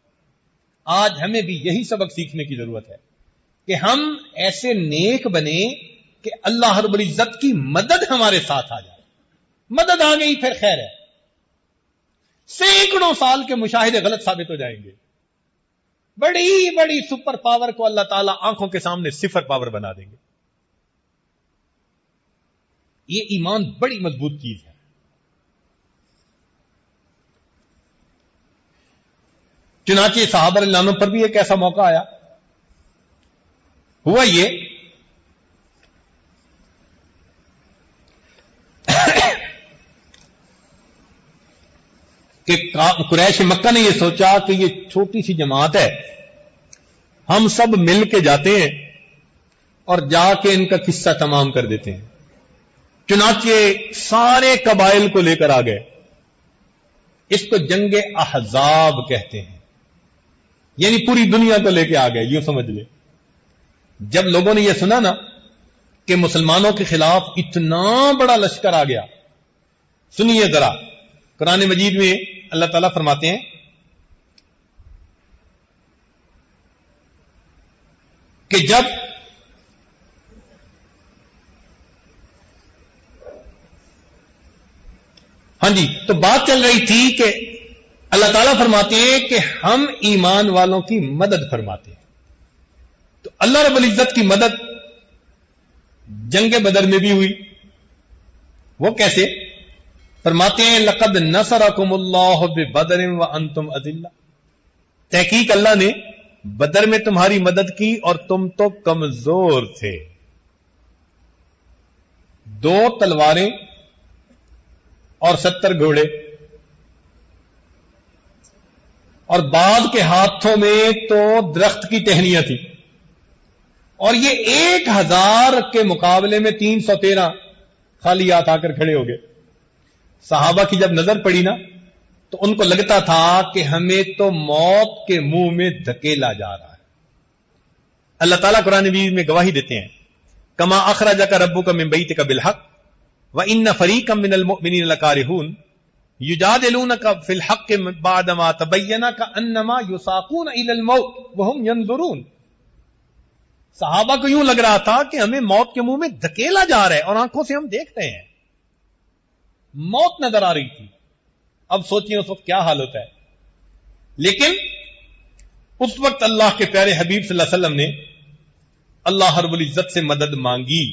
آج ہمیں بھی یہی سبق سیکھنے کی ضرورت ہے کہ ہم ایسے نیک بنے کہ اللہ رب العزت کی مدد ہمارے ساتھ آ جائے۔ مدد آ گئی پھر خیر ہے، سینکڑوں سال کے مشاہدے غلط ثابت ہو جائیں گے، بڑی بڑی سپر پاور کو اللہ تعالیٰ آنکھوں کے سامنے صفر پاور بنا دیں گے۔ یہ ایمان بڑی مضبوط چیز ہے۔ چنانچہ صحابہ رضی اللہ عنہ پر بھی ایک ایسا موقع آیا، ہوا یہ کہ قریش مکہ نے یہ سوچا کہ یہ چھوٹی سی جماعت ہے، ہم سب مل کے جاتے ہیں اور جا کے ان کا قصہ تمام کر دیتے ہیں۔ چنانچہ سارے قبائل کو لے کر آ گئے۔ اس کو جنگ احزاب کہتے ہیں، یعنی پوری دنیا کو لے کے آ گئے، یوں سمجھ لے۔ جب لوگوں نے یہ سنا نا کہ مسلمانوں کے خلاف اتنا بڑا لشکر آ گیا، سنیے ذرا، قرآن مجید میں اللہ تعالیٰ فرماتے ہیں کہ جب ہاں جی، تو بات چل رہی تھی کہ اللہ تعالیٰ فرماتے ہیں کہ ہم ایمان والوں کی مدد فرماتے ہیں. تو اللہ رب العزت کی مدد جنگ بدر میں بھی ہوئی. وہ کیسے؟ فرماتے ہیں لقد نصرکم اللہ ببدر وانتم اذلہ، تحقیق اللہ نے بدر میں تمہاری مدد کی اور تم تو کمزور تھے. 2 تلواریں اور 70 گھوڑے، اور بعض کے ہاتھوں میں تو درخت کی ٹہنیاں تھی، اور یہ 1000 کے مقابلے میں 313 خالی ہاتھ آ کر کھڑے ہو گئے. صحابہ کی جب نظر پڑی نا تو ان کو لگتا تھا کہ ہمیں تو موت کے منہ میں دھکیلا جا رہا ہے. اللہ تعالیٰ قرآن مجید میں گواہی دیتے ہیں کما اخرجک ربک من بیتک بالحق وان فریقا من المؤمنین لکارہون یجادلونک فی الحق بعدما تبین کانما یساقون الی الموت وهم ینظرون. صحابہ کو یوں لگ رہا تھا کہ ہمیں موت کے منہ میں دھکیلا جا رہا ہے اور آنکھوں سے ہم دیکھ رہے ہیں. موت نظر آ رہی تھی. اب سوچیں اس وقت کیا حال ہوتا ہے. لیکن اس وقت اللہ کے پیارے حبیب صلی اللہ علیہ وسلم نے اللہ رب العزت سے مدد مانگی.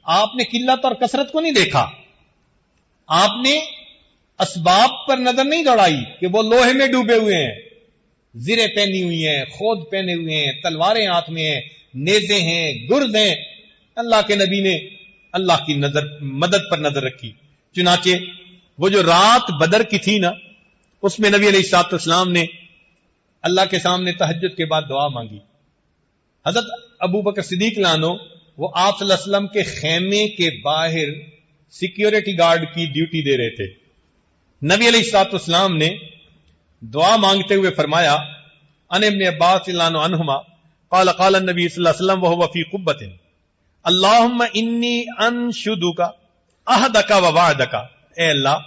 آپ نے قلت اور کثرت کو نہیں دیکھا، آپ نے اسباب پر نظر نہیں دوڑائی کہ وہ لوہے میں ڈوبے ہوئے ہیں، زریں پہنی ہوئی ہیں، خود پہنے ہوئے ہیں، تلواریں ہاتھ میں ہیں، نیزے ہیں، گرز ہیں. اللہ کے نبی نے اللہ کی مدد پر نظر رکھی. چنانچہ وہ جو رات بدر کی تھی نا، اس میں نبی علیہ الصلوۃ والسلام نے اللہ کے سامنے تہجد کے بعد دعا مانگی. حضرت ابو بکر صدیق عنہ وہ آپ صلی اللہ علیہ وسلم کے خیمے کے باہر سیکیورٹی گارڈ کی ڈیوٹی دے رہے تھے. نبی علیہ الصلوۃ والسلام نے دعا مانگتے ہوئے فرمایا ان ابن عباس رضی اللہ عنہما قال قال النبی صلی اللہ علیہ وسلم وهو فی قبۃ اللهم انی انشدک عہدک ووعدک. اے اللہ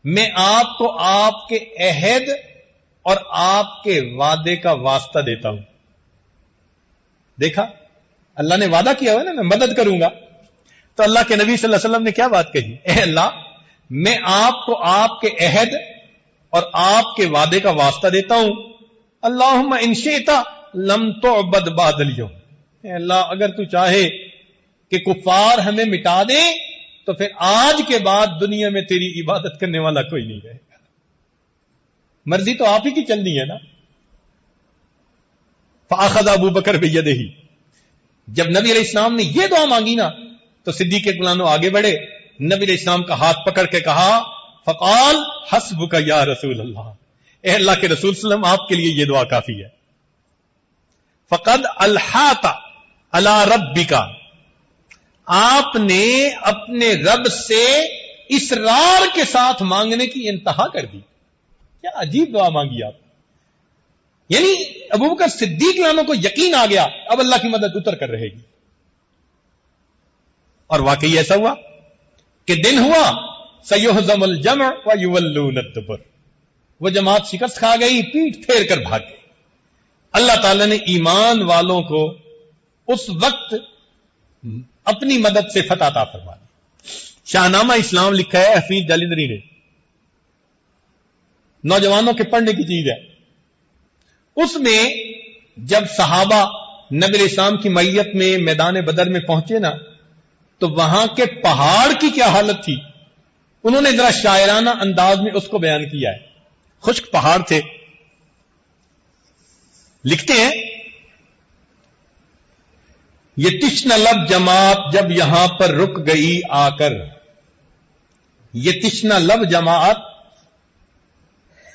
میں آپ کو آپ کے عہد اور آپ کے وعدے کا واسطہ دیتا ہوں. دیکھا اللہ نے وعدہ کیا ہوا نا میں مدد کروں گا. تو اللہ کے نبی صلی اللہ علیہ وسلم نے کیا بات کہی؟ اے اللہ میں آپ کو آپ کے عہد اور آپ کے وعدے کا واسطہ دیتا ہوں. اللہم ان شئت لم تعبد بعد اليوم. اے اللہ اگر تو چاہے کہ کفار ہمیں مٹا دے تو پھر آج کے بعد دنیا میں تیری عبادت کرنے والا کوئی نہیں رہے گا. مرضی تو آپ ہی کی چلنی ہے نا. فاخذ ابو بکر بیدہ، جب نبی علیہ السلام نے یہ دعا مانگی نا تو صدیق اکبر آگے بڑھے، نبی علیہ السلام کا ہاتھ پکڑ کے کہا فقال حسبک یا رسول اللہ. اے اللہ کے رسول صلی اللہ علیہ وسلم آپ کے لیے یہ دعا کافی ہے. فقد الحاط علی ربک، آپ نے اپنے رب سے اصرار کے ساتھ مانگنے کی انتہا کر دی. کیا عجیب دعا مانگی آپ. یعنی ابو بکر صدیق عنہ کو یقین آ گیا اب اللہ کی مدد اتر کر رہے گی. اور واقعی ایسا ہوا کہ دن ہوا سیہزم الجمع ویولون الدبر، وہ جماعت شکست کھا گئی، پیٹ پھیر کر بھاگ گئی. اللہ تعالی نے ایمان والوں کو اس وقت اپنی مدد سے فتح عطا فرما دی. شاہنامہ اسلام لکھا ہے حفیظ جالندری نے، نوجوانوں کے پڑھنے کی چیز ہے. اس میں جب صحابہ نبی علیہ السلام کی معیت میں میدان بدر میں پہنچے نا تو وہاں کے پہاڑ کی کیا حالت تھی انہوں نے ذرا شاعرانہ انداز میں اس کو بیان کیا ہے. خشک پہاڑ تھے. لکھتے ہیں یہ تشنہ لب جماعت جب یہاں پر رک گئی آ کر، یہ تشنہ لب جماعت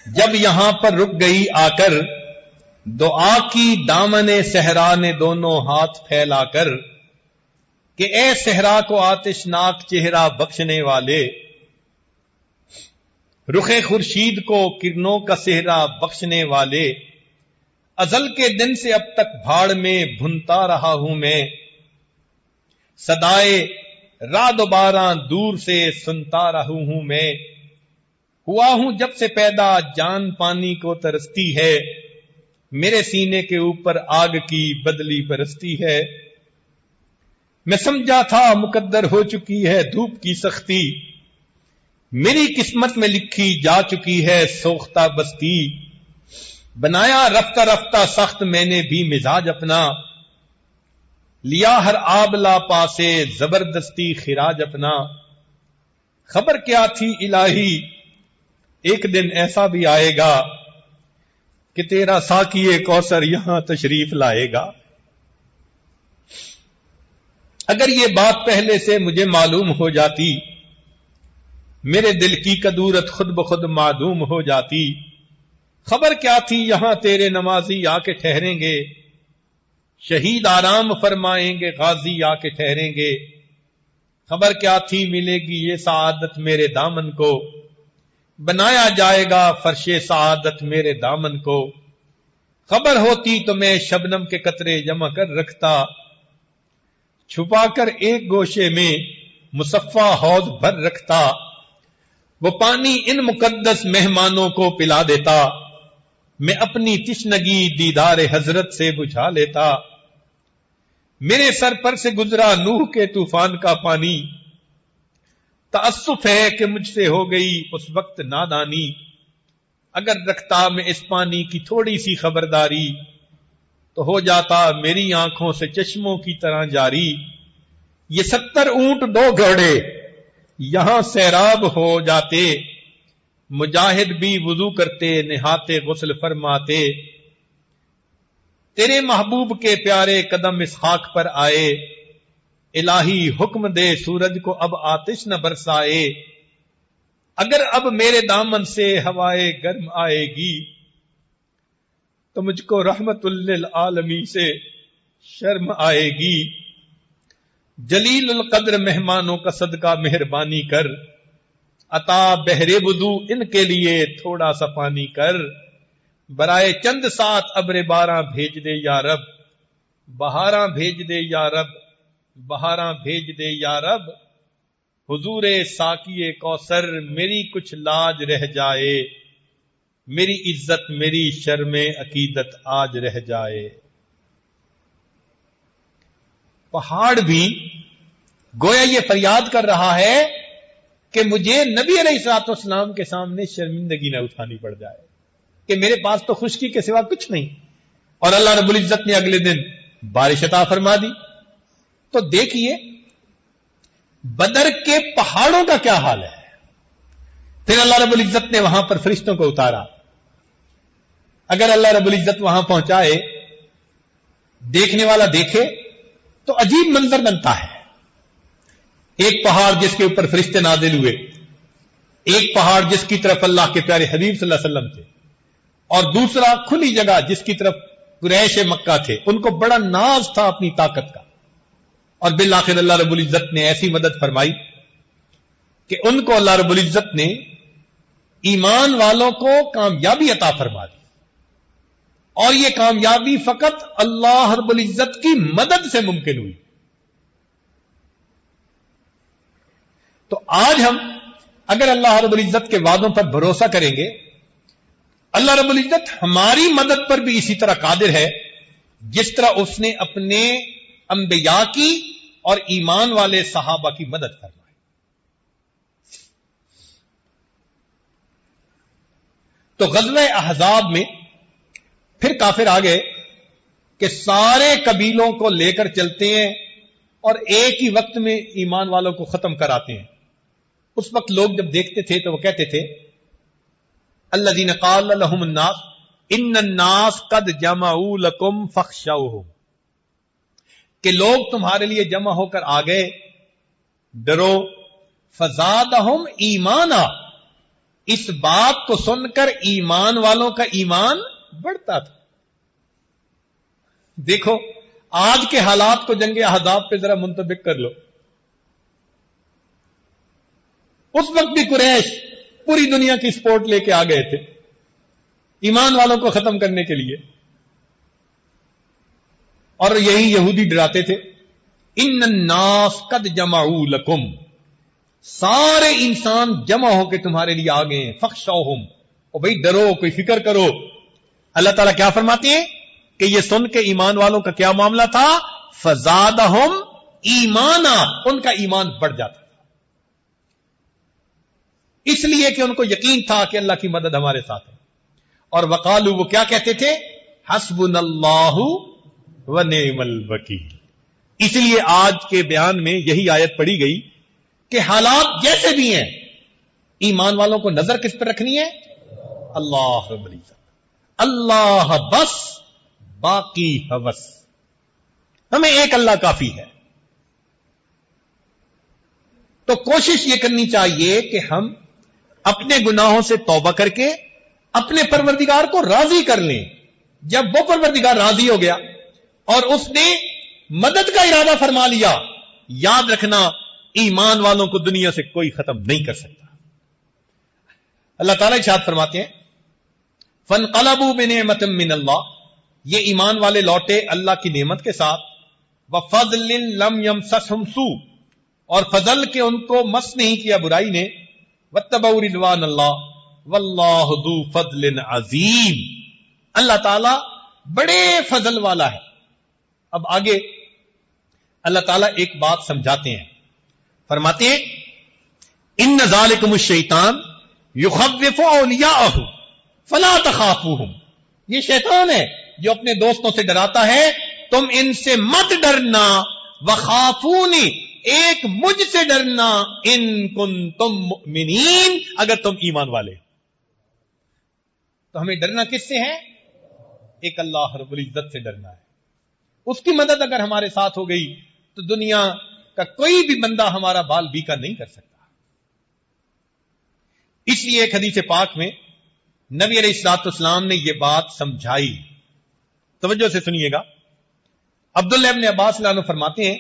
جب یہاں پر رک گئی آ کر، دعا کی دامن صحرا نے دونوں ہاتھ پھیلا کر، کہ اے صحرا کو آتشناک چہرہ بخشنے والے، رخ خورشید کو کرنوں کا صحرا بخشنے والے، ازل کے دن سے اب تک بھاڑ میں بھنتا رہا ہوں میں، صدائے رعد و باران دور سے سنتا رہا ہوں میں، ہوا ہوں جب سے پیدا جان پانی کو ترستی ہے، میرے سینے کے اوپر آگ کی بدلی برستی ہے، میں سمجھا تھا مقدر ہو چکی ہے دھوپ کی سختی، میری قسمت میں لکھی جا چکی ہے سوختہ بستی، بنایا رفتہ رفتہ سخت میں نے بھی مزاج اپنا، لیا ہر آبلا پاسے زبردستی خراج اپنا۔ خبر کیا تھی الہی ایک دن ایسا بھی آئے گا کہ تیرا ساقی کوثر یہاں تشریف لائے گا۔ اگر یہ بات پہلے سے مجھے معلوم ہو جاتی، میرے دل کی کدورت خود بخود معدوم ہو جاتی۔ خبر کیا تھی یہاں تیرے نمازی آ کے ٹھہریں گے، شہید آرام فرمائیں گے غازی آ کے ٹھہریں گے۔ خبر کیا تھی ملے گی یہ سعادت میرے دامن کو، بنایا جائے گا فرش سعادت میرے دامن کو۔ خبر ہوتی تو میں شبنم کے قطرے جمع کر رکھتا، چھپا کر ایک گوشے میں مصفا حوض بھر رکھتا۔ وہ پانی ان مقدس مہمانوں کو پلا دیتا، میں اپنی تشنگی دیدار حضرت سے بجھا لیتا۔ میرے سر پر سے گزرا نوح کے طوفان کا پانی، تأسف ہے کہ مجھ سے ہو گئی اس وقت نادانی۔ اگر رکھتا میں اس پانی کی تھوڑی سی خبرداری، تو ہو جاتا میری آنکھوں سے چشموں کی طرح جاری۔ یہ 70 اونٹ 2 گھوڑے یہاں سیراب ہو جاتے، مجاہد بھی وضو کرتے نہاتے غسل فرماتے۔ تیرے محبوب کے پیارے قدم اس خاک پر آئے، الہی حکم دے سورج کو اب آتش نہ برسائے۔ اگر اب میرے دامن سے ہوائے گرم آئے گی، تو مجھ کو رحمت للعالمین سے شرم آئے گی۔ جلیل القدر مہمانوں کا صدقہ مہربانی کر، عطا بہرے وضو ان کے لیے تھوڑا سا پانی کر۔ برائے چند ساتھ ابر باراں بھیج دے یا رب، بہاراں بھیج دے یا رب، بہاراں بھیج دے یا رب۔ حضور ساقی کوثر میری کچھ لاج رہ جائے، میری عزت میری شرم عقیدت آج رہ جائے۔ پہاڑ بھی گویا یہ فریاد کر رہا ہے کہ مجھے نبی علیہ الصلوۃ والسلام کے سامنے شرمندگی نہ اٹھانی پڑ جائے کہ میرے پاس تو خشکی کے سوا کچھ نہیں۔ اور اللہ رب العزت نے اگلے دن بارش عطا فرما دی۔ تو دیکھیے بدر کے پہاڑوں کا کیا حال ہے۔ پھر اللہ رب العزت نے وہاں پر فرشتوں کو اتارا۔ اگر اللہ رب العزت وہاں پہنچائے، دیکھنے والا دیکھے تو عجیب منظر بنتا ہے۔ ایک پہاڑ جس کے اوپر فرشتے نازل ہوئے، ایک پہاڑ جس کی طرف اللہ کے پیارے حبیب صلی اللہ علیہ وسلم تھے، اور دوسرا کھلی جگہ جس کی طرف قریش مکہ تھے۔ ان کو بڑا ناز تھا اپنی طاقت کا، اور بالآخر اللہ رب العزت نے ایسی مدد فرمائی کہ ان کو اللہ رب العزت نے ایمان والوں کو کامیابی عطا فرما دی۔ اور یہ کامیابی فقط اللہ رب العزت کی مدد سے ممکن ہوئی۔ تو آج ہم اگر اللہ رب العزت کے وعدوں پر بھروسہ کریں گے، اللہ رب العزت ہماری مدد پر بھی اسی طرح قادر ہے جس طرح اس نے اپنے انبیاء کی اور ایمان والے صحابہ کی مدد فرمائی۔ تو غزوہ احزاب میں پھر کافر آ گئے کہ سارے قبیلوں کو لے کر چلتے ہیں اور ایک ہی وقت میں ایمان والوں کو ختم کراتے ہیں۔ اس وقت لوگ جب دیکھتے تھے تو وہ کہتے تھے الذین قال لهم الناس ان الناس قد جمعوا لکم فاخشوهم، کہ لوگ تمہارے لیے جمع ہو کر آ گئے، ڈرو۔ فزادہم ایمانا، اس بات کو سن کر ایمان والوں کا ایمان بڑھتا تھا۔ دیکھو آج کے حالات کو جنگ احزاب پہ ذرا منطبق کر لو۔ اس وقت بھی قریش پوری دنیا کی سپورٹ لے کے آ گئے تھے ایمان والوں کو ختم کرنے کے لیے، اور یہی یہودی ڈراتے تھے ان الناس قد جمعوا لکم، سارے انسان جمع ہو کے تمہارے لیے آ گئے ہیں، فخشوہم، اور بھئی ڈرو، کوئی فکر کرو۔ اللہ تعالیٰ کیا فرماتے ہیں کہ یہ سن کے ایمان والوں کا کیا معاملہ تھا؟ فزادہم ایمانا، ان کا ایمان بڑھ جاتا۔ اس لیے کہ ان کو یقین تھا کہ اللہ کی مدد ہمارے ساتھ ہے. اور وقالو، وہ کیا کہتے تھے؟ حسبنا اللہ و نعم الوکیل. اس لیے آج کے بیان میں یہی آیت پڑھی گئی کہ حالات جیسے بھی ہیں، ایمان والوں کو نظر کس پر رکھنی ہے؟ اللہ رب العزت. اللہ بس، باقی ہوس. ہمیں ایک اللہ کافی ہے. تو کوشش یہ کرنی چاہیے کہ ہم اپنے گناہوں سے توبہ کر کے اپنے پروردگار کو راضی کر لیں. جب وہ پروردگار راضی ہو گیا اور اس نے مدد کا ارادہ فرما لیا، یاد رکھنا ایمان والوں کو دنیا سے کوئی ختم نہیں کر سکتا. اللہ تعالیٰ ارشاد فرماتے ہیں فَانْقَلَبُوا بِنِعْمَةٍ مِّنَ اللَّهِ، یہ ایمان والے لوٹے اللہ کی نعمت کے ساتھ، وَفَضْلٍ لَمْ يَمْسَسْهُمْ سُوءٌ، اور فضل کے ان کو مس نہیں کیا برائی نے، وَاتَّبَعُوا رِضْوَانَ اللَّهِ وَاللَّهُ ذُو فَضْلٍ عَظِيمٍ، اللہ تعالیٰ بڑے فضل والا ہے. اب آگے اللہ تعالیٰ ایک بات سمجھاتے ہیں، فرماتے ہیں اِنَّ ذَلِكُمُ الشَّيْطَانُ يُخَوِّفُ أَوْلِيَاءَهُ فَلَا تَخَافُوهُمْ، یہ شیطان ہے جو اپنے دوستوں سے ڈراتا ہے، تم ان سے مت ڈرنا، وَخَافُونِ، ایک مجھ سے ڈرنا، ان کنتم مؤمنین، اگر تم ایمان والے. تو ہمیں ڈرنا کس سے ہے؟ ایک اللہ رب العزت سے ڈرنا ہے. اس کی مدد اگر ہمارے ساتھ ہو گئی تو دنیا کا کوئی بھی بندہ ہمارا بال بیکا نہیں کر سکتا. اس لیے ایک حدیث پاک میں نبی علیہ الصلوۃ والسلام نے یہ بات سمجھائی. توجہ سے سنیے گا. عبداللہ ابن عباس رضی اللہ عنہ فرماتے ہیں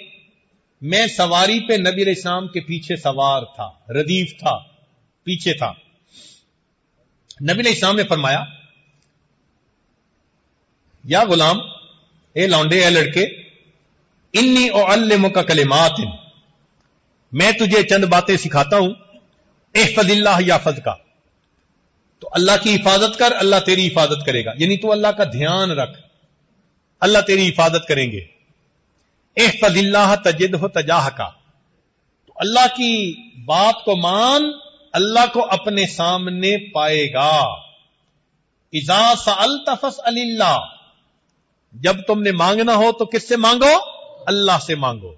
میں سواری پہ نبی علیہ السلام کے پیچھے سوار تھا، ردیف تھا، پیچھے تھا. نبی علیہ السلام نے فرمایا یا غلام، اے لونڈے، اے لڑکے، انی اعلمک کلمات، میں تجھے چند باتیں سکھاتا ہوں، احفظ اللہ یحفظ کا، تو اللہ کی حفاظت کر، اللہ تیری حفاظت کرے گا. یعنی تو اللہ کا دھیان رکھ، اللہ تیری حفاظت کریں گے. احفظ اللہ تجدہ تجاہک، تو اللہ کی بات کو مان، اللہ کو اپنے سامنے پائے گا. اذا سألت فاسأل اللہ، جب تم نے مانگنا ہو تو کس سے مانگو؟ اللہ سے مانگو.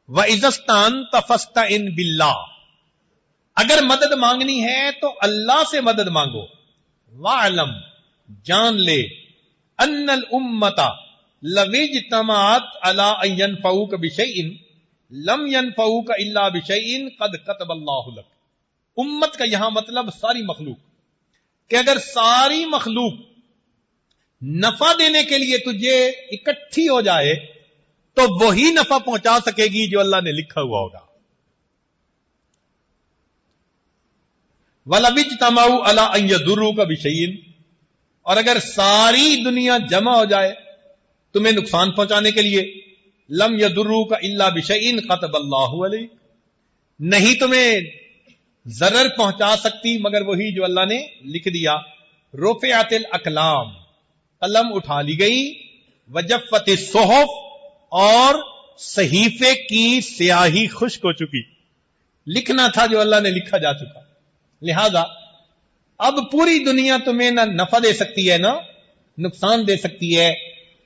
وَإِذَا اسْتَعَنْتَ فَاسْتَعِنْ بِاللَّهِ، اگر مدد مانگنی ہے تو اللہ سے مدد مانگو. وَاعْلَمْ، جان لے، أَنَّ الْأُمَّةَ لَوِ اجْتَمَعَتْ عَلَىٰ أَن يَنفَعُوكَ بِشَيْءٍ لَمْ يَنفَعُوكَ إِلَّا بِشَيْءٍ قَدْ كَتَبَ اللَّهُ لَكَ. امت کا یہاں مطلب ساری مخلوق، کہ اگر ساری مخلوق نفع دینے کے لیے تجھے اکٹھی ہو جائے تو وہی نفع پہنچا سکے گی جو اللہ نے لکھا ہوا ہوگا. وَلَوِ اجْتَمَعُوا عَلَىٰ أَن يَضُرُّوكَ بِشَيْءٍ، اور اگر ساری دنیا جمع ہو جائے تمہیں نقصان پہنچانے کے لیے، لَمْ يَضُرُّوكَ إِلَّا بِشَيْءٍ قَتَبَ اللَّهُ عَلَيْكَ، نہیں تمہیں ضرر پہنچا سکتی مگر وہی جو اللہ نے لکھ دیا. رُفِعَتِ الْأَقْلَامُ، قلم اٹھا لی گئی، وجفت الصحف، اور صحیفے کی سیاہی خشک ہو چکی. لکھنا تھا جو اللہ نے لکھا جا چکا. لہذا اب پوری دنیا تمہیں نہ نفع دے سکتی ہے نہ نقصان دے سکتی ہے.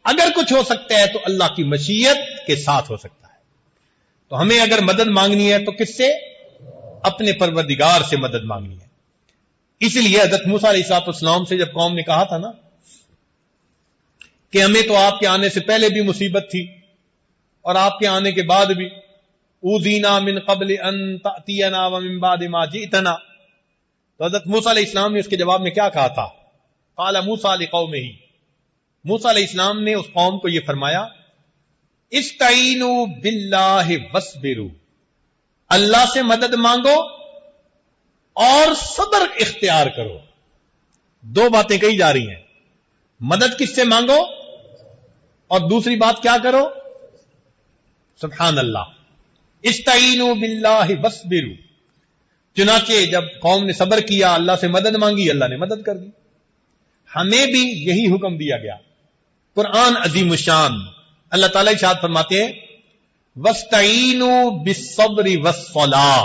اگر کچھ ہو سکتا ہے تو اللہ کی مشیت کے ساتھ ہو سکتا ہے. تو ہمیں اگر مدد مانگنی ہے تو کس سے؟ اپنے پروردگار سے مدد مانگنی ہے. اس لیے حضرت موسیٰ علیہ السلام سے جب قوم نے کہا تھا نا کہ ہمیں تو آپ کے آنے سے پہلے بھی مصیبت تھی اور آپ کے آنے کے بعد بھی، اوذینا من قبل ان تأتینا ومن بعد ما جئتنا، تو حضرت موسیٰ علیہ السلام نے اس کے جواب میں کیا کہا تھا؟ قال موسیٰ لقومہ، موسیٰ علیہ السلام نے اس قوم کو یہ فرمایا استعینوا باللہ واصبروا، اللہ سے مدد مانگو اور صبر اختیار کرو. دو باتیں کہی جا رہی ہیں، مدد کس سے مانگو اور دوسری بات کیا کرو؟ سبحان اللہ. استعینوا باللہ واصبروا، چنانچہ جب قوم نے صبر کیا، اللہ سے مدد مانگی، اللہ نے مدد کر دی. ہمیں بھی یہی حکم دیا گیا. قرآن عظیم الشان، اللہ تعالیٰ ارشاد فرماتے ہیں وَاسْتَعِینُوا بِالصَّبْرِ وَالصَّلَاةِ،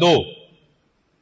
2,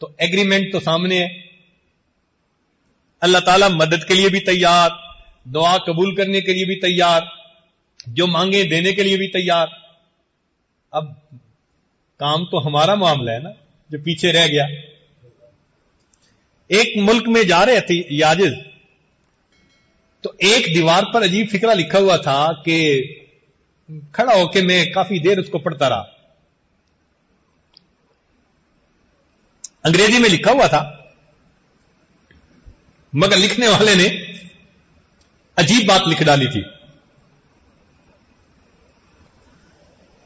تو ایگریمنٹ تو سامنے ہے. اللہ تعالیٰ مدد کے لیے بھی تیار, دعا قبول کرنے کے لیے بھی تیار, جو مانگے دینے کے لیے بھی تیار. اب کام تو ہمارا معاملہ ہے نا جو پیچھے رہ گیا. ایک ملک میں جا رہے تھے یاجز, تو ایک دیوار پر عجیب فکرہ لکھا ہوا تھا کہ کھڑا ہو کے میں کافی دیر اس کو پڑھتا رہا. انگریزی میں لکھا ہوا تھا, مگر لکھنے والے نے عجیب بات لکھ ڈالی تھی.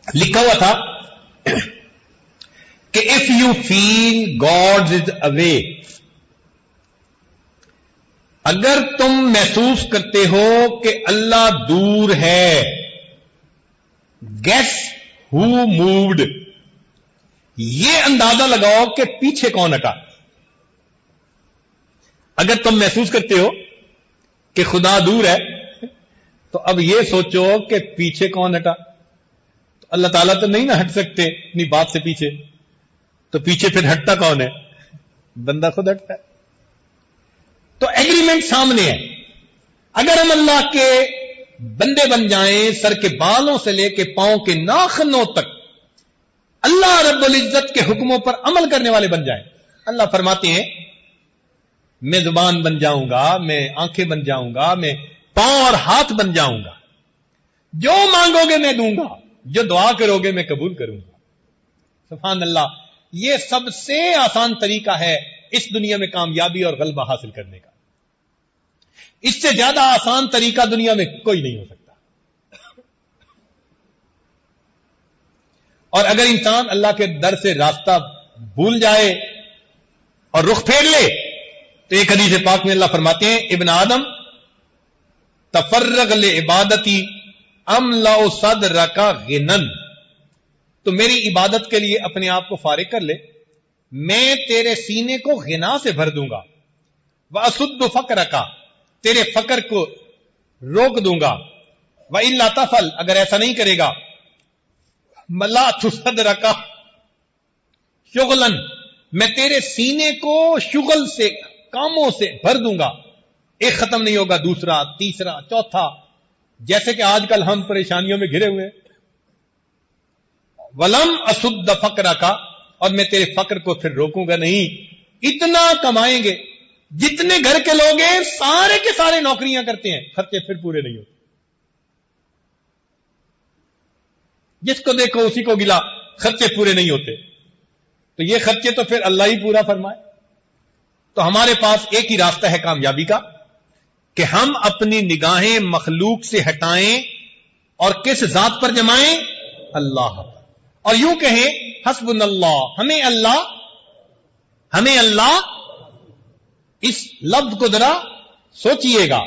لکھا ہوا تھا کہ if you feel God is away, اگر تم محسوس کرتے ہو کہ اللہ دور ہے, guess who moved, یہ اندازہ لگاؤ کہ پیچھے کون ہٹا. اگر تم محسوس کرتے ہو کہ خدا دور ہے تو اب یہ سوچو کہ پیچھے کون ہٹا. تو اللہ تعالیٰ تو نہیں نہ ہٹ سکتے اپنی بات سے پیچھے, تو پیچھے پھر ہٹتا کون ہے؟ بندہ خود ہٹتا ہے. تو ایگریمنٹ سامنے ہے. اگر ہم اللہ کے بندے بن جائیں, سر کے بالوں سے لے کے پاؤں کے ناخنوں تک اللہ رب العزت کے حکموں پر عمل کرنے والے بن جائیں. اللہ فرماتے ہیں میں زبان بن جاؤں گا, میں آنکھیں بن جاؤں گا, میں پاؤں اور ہاتھ بن جاؤں گا, جو مانگو گے میں دوں گا, جو دعا کرو گے میں قبول کروں گا. سبحان اللہ. یہ سب سے آسان طریقہ ہے اس دنیا میں کامیابی اور غلبہ حاصل کرنے کا. اس سے زیادہ آسان طریقہ دنیا میں کوئی نہیں ہو سکتا. اور اگر انسان اللہ کے در سے راستہ بھول جائے اور رخ پھیر لے تو ایک حدیث پاک میں اللہ فرماتے ہیں ابن آدم تفرغ لعبادتی املا صدرک غنن, تو میری عبادت کے لیے اپنے آپ کو فارغ کر لے, میں تیرے سینے کو غنا سے بھر دوں گا. واسد فقرک, تیرے فقر کو روک دوں گا. والا تفل, اگر ایسا نہیں کرے گا ملأت صدرک شغلا, میں تیرے سینے کو شغل سے, کاموں سے بھر دوں گا. ایک ختم نہیں ہوگا, دوسرا, تیسرا, چوتھا, جیسے کہ آج کل ہم پریشانیوں میں گھرے ہوئے. ولم اسد فقرک, اور میں تیرے فقر کو پھر روکوں گا نہیں. اتنا کمائیں گے, جتنے گھر کے لوگ ہیں سارے کے سارے نوکریاں کرتے ہیں, خرچے پھر پورے نہیں ہوتے. جس کو دیکھو اسی کو گلا, خرچے پورے نہیں ہوتے. تو یہ خرچے تو پھر اللہ ہی پورا فرمائے. تو ہمارے پاس ایک ہی راستہ ہے کامیابی کا کہ ہم اپنی نگاہیں مخلوق سے ہٹائیں اور کس ذات پر جمائیں؟ اللہ پر. اور یوں کہیں حسبنا اللہ, ہمیں اللہ, اس لفظ کو ذرا سوچئے گا,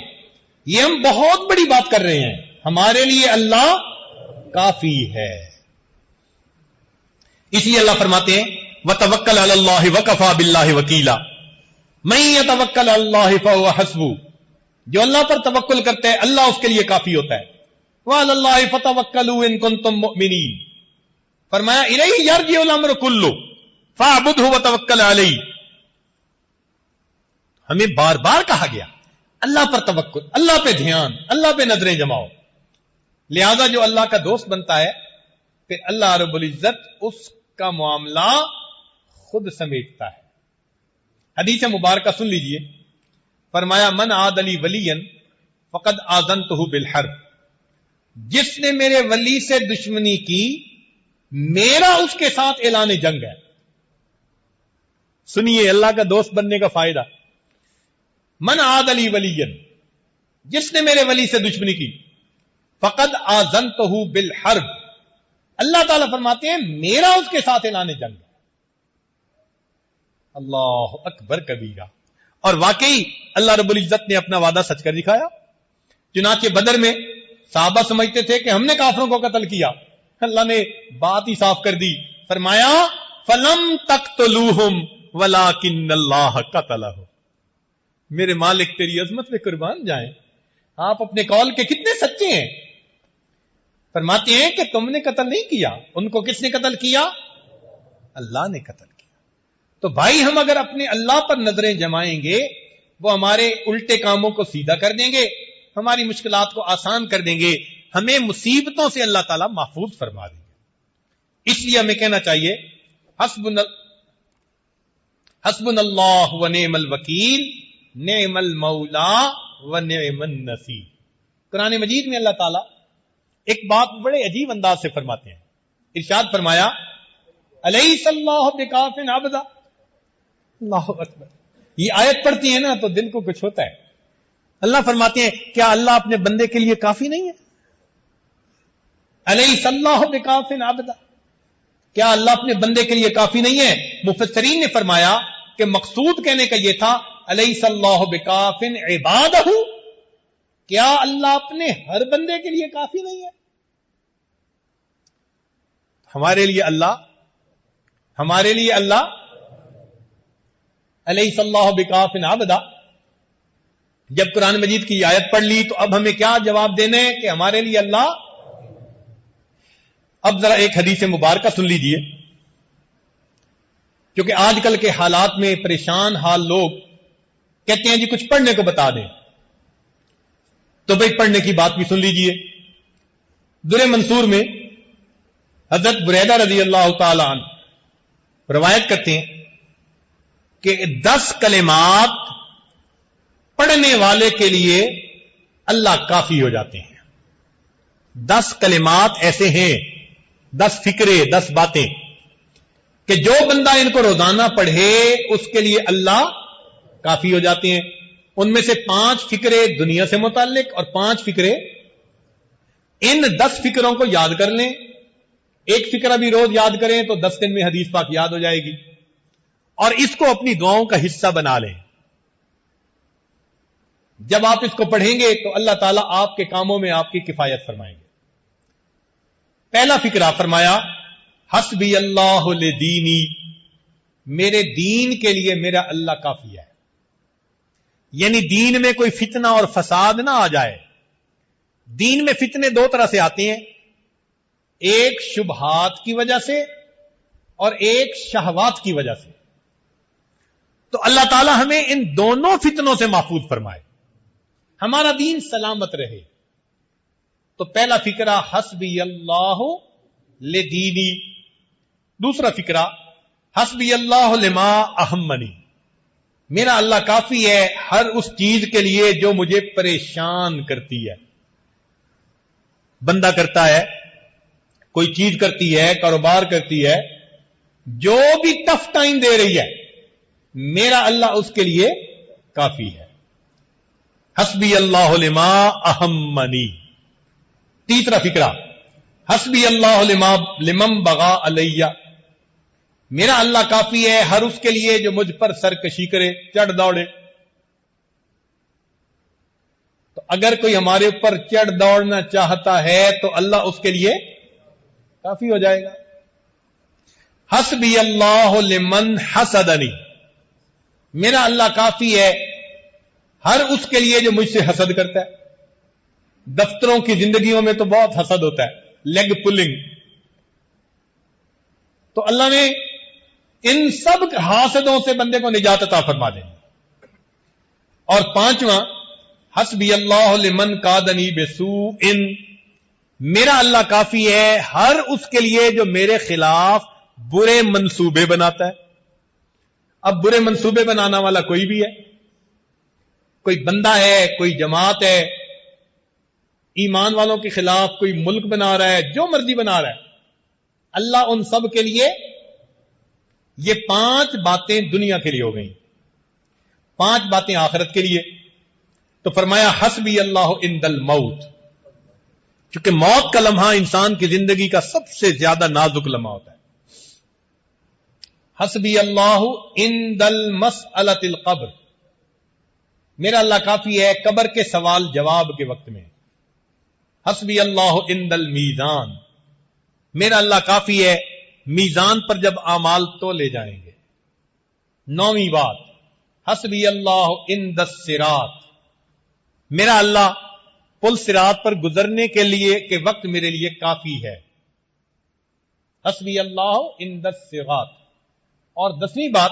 یہ ہم بہت بڑی بات کر رہے ہیں. ہمارے لیے اللہ کافی ہے. اس لیے اللہ فرماتے ہیں وتوکل علی اللہ وکفی باللہ وکیلا, من یتوکل علی اللہ فہو حسبہ, جو اللہ پر توکل کرتا ہے اللہ اس کے لیے کافی ہوتا ہے. وعلی اللہ فتوکلوا ان کنتم مؤمنین, فرمایا الیہ یرجع الامر کلہ فاعبدہ وتوکل علیہ. ہمیں بار بار کہا گیا اللہ پر توکل, اللہ پہ دھیان, اللہ پہ نظریں جماؤ. لہذا جو اللہ کا دوست بنتا ہے پھر اللہ رب العزت اس کا معاملہ خود سمیٹتا ہے. حدیث مبارکہ سن لیجئے, فرمایا من عاد لی ولیا فقد آذنتہ بالحرب, جس نے میرے ولی سے دشمنی کی میرا اس کے ساتھ اعلان جنگ ہے. سنیے اللہ کا دوست بننے کا فائدہ. من عاد لی ولیا, جس نے میرے ولی سے دشمنی کی, فقد آذنتہ بالحرب, اللہ تعالیٰ فرماتے ہیں میرا اس کے ساتھ اعلان جنگ ہے. اللہ اکبر کبیرہ. اور واقعی اللہ رب العزت نے اپنا وعدہ سچ کر دکھایا. چنانچہ بدر میں صحابہ سمجھتے تھے کہ ہم نے کافروں کو قتل کیا, اللہ نے بات ہی صاف کر دی, فرمایا فلم تقتلوہم ولکن اللہ قتلہم. میرے مالک تیری عظمت پہ قربان جائیں, آپ اپنے قول کے کتنے سچے ہیں. فرماتے ہیں کہ تم نے قتل نہیں کیا, ان کو کس نے قتل کیا؟ اللہ نے قتل کیا. تو بھائی ہم اگر اپنے اللہ پر نظریں جمائیں گے وہ ہمارے الٹے کاموں کو سیدھا کر دیں گے، ہماری مشکلات کو آسان کر دیں گے، ہمیں مصیبتوں سے اللہ تعالیٰ محفوظ فرما دیں گے۔ اس لیے ہمیں کہنا چاہیے حسبنا اللہ و نعم الوکیل نعم المولا و نعم النصیر۔ قرآن مجید میں اللہ تعالیٰ ایک بات بڑے عجیب انداز سے فرماتے ہیں، ارشاد فرمایا الیس اللہ بکاف عبدا، اللہ اکبر۔ یہ آیت پڑھتی ہے نا تو دل کو کچھ ہوتا ہے۔ اللہ فرماتے ہیں کیا اللہ اپنے بندے کے لیے کافی نہیں ہے؟ الیس اللہ بکاف عبدا، کیا اللہ اپنے بندے کے لیے کافی نہیں ہے؟ مفسرین نے فرمایا کہ مقصود کہنے کا یہ تھا الیس اللہ بکاف عبادہ، کیا اللہ اپنے ہر بندے کے لیے کافی نہیں ہے؟ ہمارے لیے اللہ الیس اللہ بکاف عبدا۔ جب قرآن مجید کی آیت پڑھ لی تو اب ہمیں کیا جواب دینا ہے کہ ہمارے لیے اللہ۔ اب ذرا ایک حدیث مبارکہ سن لیجئے، کیونکہ آج کل کے حالات میں پریشان حال لوگ کہتے ہیں جی کچھ پڑھنے کو بتا دیں، تو بھئی پڑھنے کی بات بھی سن لیجئے۔ در منصور میں حضرت بریدہ رضی اللہ تعالی عنہ روایت کرتے ہیں کہ 10 کلمات پڑھنے والے کے لیے اللہ کافی ہو جاتے ہیں۔ 10 کلمات ایسے ہیں، 10 فکرے، 10 باتیں کہ جو بندہ ان کو روزانہ پڑھے اس کے لیے اللہ کافی ہو جاتے ہیں۔ ان میں سے 5 فکرے دنیا سے متعلق اور 5 فکرے، ان 10 فکروں کو یاد کر لیں، ایک فکرہ بھی روز یاد کریں تو 10 دن میں حدیث پاک یاد ہو جائے گی، اور اس کو اپنی دعاؤں کا حصہ بنا لیں۔ جب آپ اس کو پڑھیں گے تو اللہ تعالیٰ آپ کے کاموں میں آپ کی کفایت فرمائیں گے۔ پہلا فکرہ فرمایا حسبی اللہ لدینی، میرے دین کے لیے میرا اللہ کافی ہے، یعنی دین میں کوئی فتنہ اور فساد نہ آ جائے۔ دین میں فتنے 2 طرح سے آتے ہیں، ایک شبہات کی وجہ سے اور ایک شہوات کی وجہ سے۔ تو اللہ تعالی ہمیں ان دونوں فتنوں سے محفوظ فرمائے، ہمارا دین سلامت رہے۔ تو پہلا فکرہ حسبی اللہ لدینی۔ دوسرا فکرہ حسبی اللہ لما اہمنی، میرا اللہ کافی ہے ہر اس چیز کے لیے جو مجھے پریشان کرتی ہے۔ بندہ کرتا ہے، کوئی چیز کرتی ہے، کاروبار کرتی ہے، جو بھی ٹف ٹائم دے رہی ہے میرا اللہ اس کے لیے کافی ہے۔ حسبی اللہ لما اہمنی۔ تیسرا فکرہ حسبی اللہ لمن بغا علیہ، میرا اللہ کافی ہے ہر اس کے لیے جو مجھ پر سرکشی کرے، چڑھ دوڑے۔ تو اگر کوئی ہمارے اوپر چڑھ دوڑنا چاہتا ہے تو اللہ اس کے لیے کافی ہو جائے گا۔ حسبی اللہ لمن حسدنی، میرا اللہ کافی ہے ہر اس کے لیے جو مجھ سے حسد کرتا ہے۔ دفتروں کی زندگیوں میں تو بہت حسد ہوتا ہے، لیگ پلنگ۔ تو اللہ نے ان سب حاسدوں سے بندے کو نجات عطا فرما دیں۔ اور 5واں حسبی اللہ لمن قادنی بسوء، میرا اللہ کافی ہے ہر اس کے لیے جو میرے خلاف برے منصوبے بناتا ہے۔ اب برے منصوبے بنانا والا کوئی بھی ہے، کوئی بندہ ہے، کوئی جماعت ہے، ایمان والوں کے خلاف کوئی ملک بنا رہا ہے، جو مرضی بنا رہا ہے، اللہ ان سب کے لیے۔ یہ 5 باتیں دنیا کے لیے ہو گئیں، 5 باتیں آخرت کے لیے۔ تو فرمایا حسبی اللہ عند الموت، چونکہ موت کا لمحہ انسان کی زندگی کا سب سے زیادہ نازک لمحہ ہوتا ہے۔ حسبی اللہ عند المسألۃ القبر، میرا اللہ کافی ہے قبر کے سوال جواب کے وقت میں۔ حسبی اللہ عند المیزان، میرا اللہ کافی ہے میزان پر جب اعمال تولے جائیں گے۔ 9ویں بات حسبی اللہ عند الصراط، میرا اللہ پل صراط پر گزرنے کے لیے کے وقت میرے لیے کافی ہے۔ حسبی اللہ عند الصراط۔ اور 10ویں بات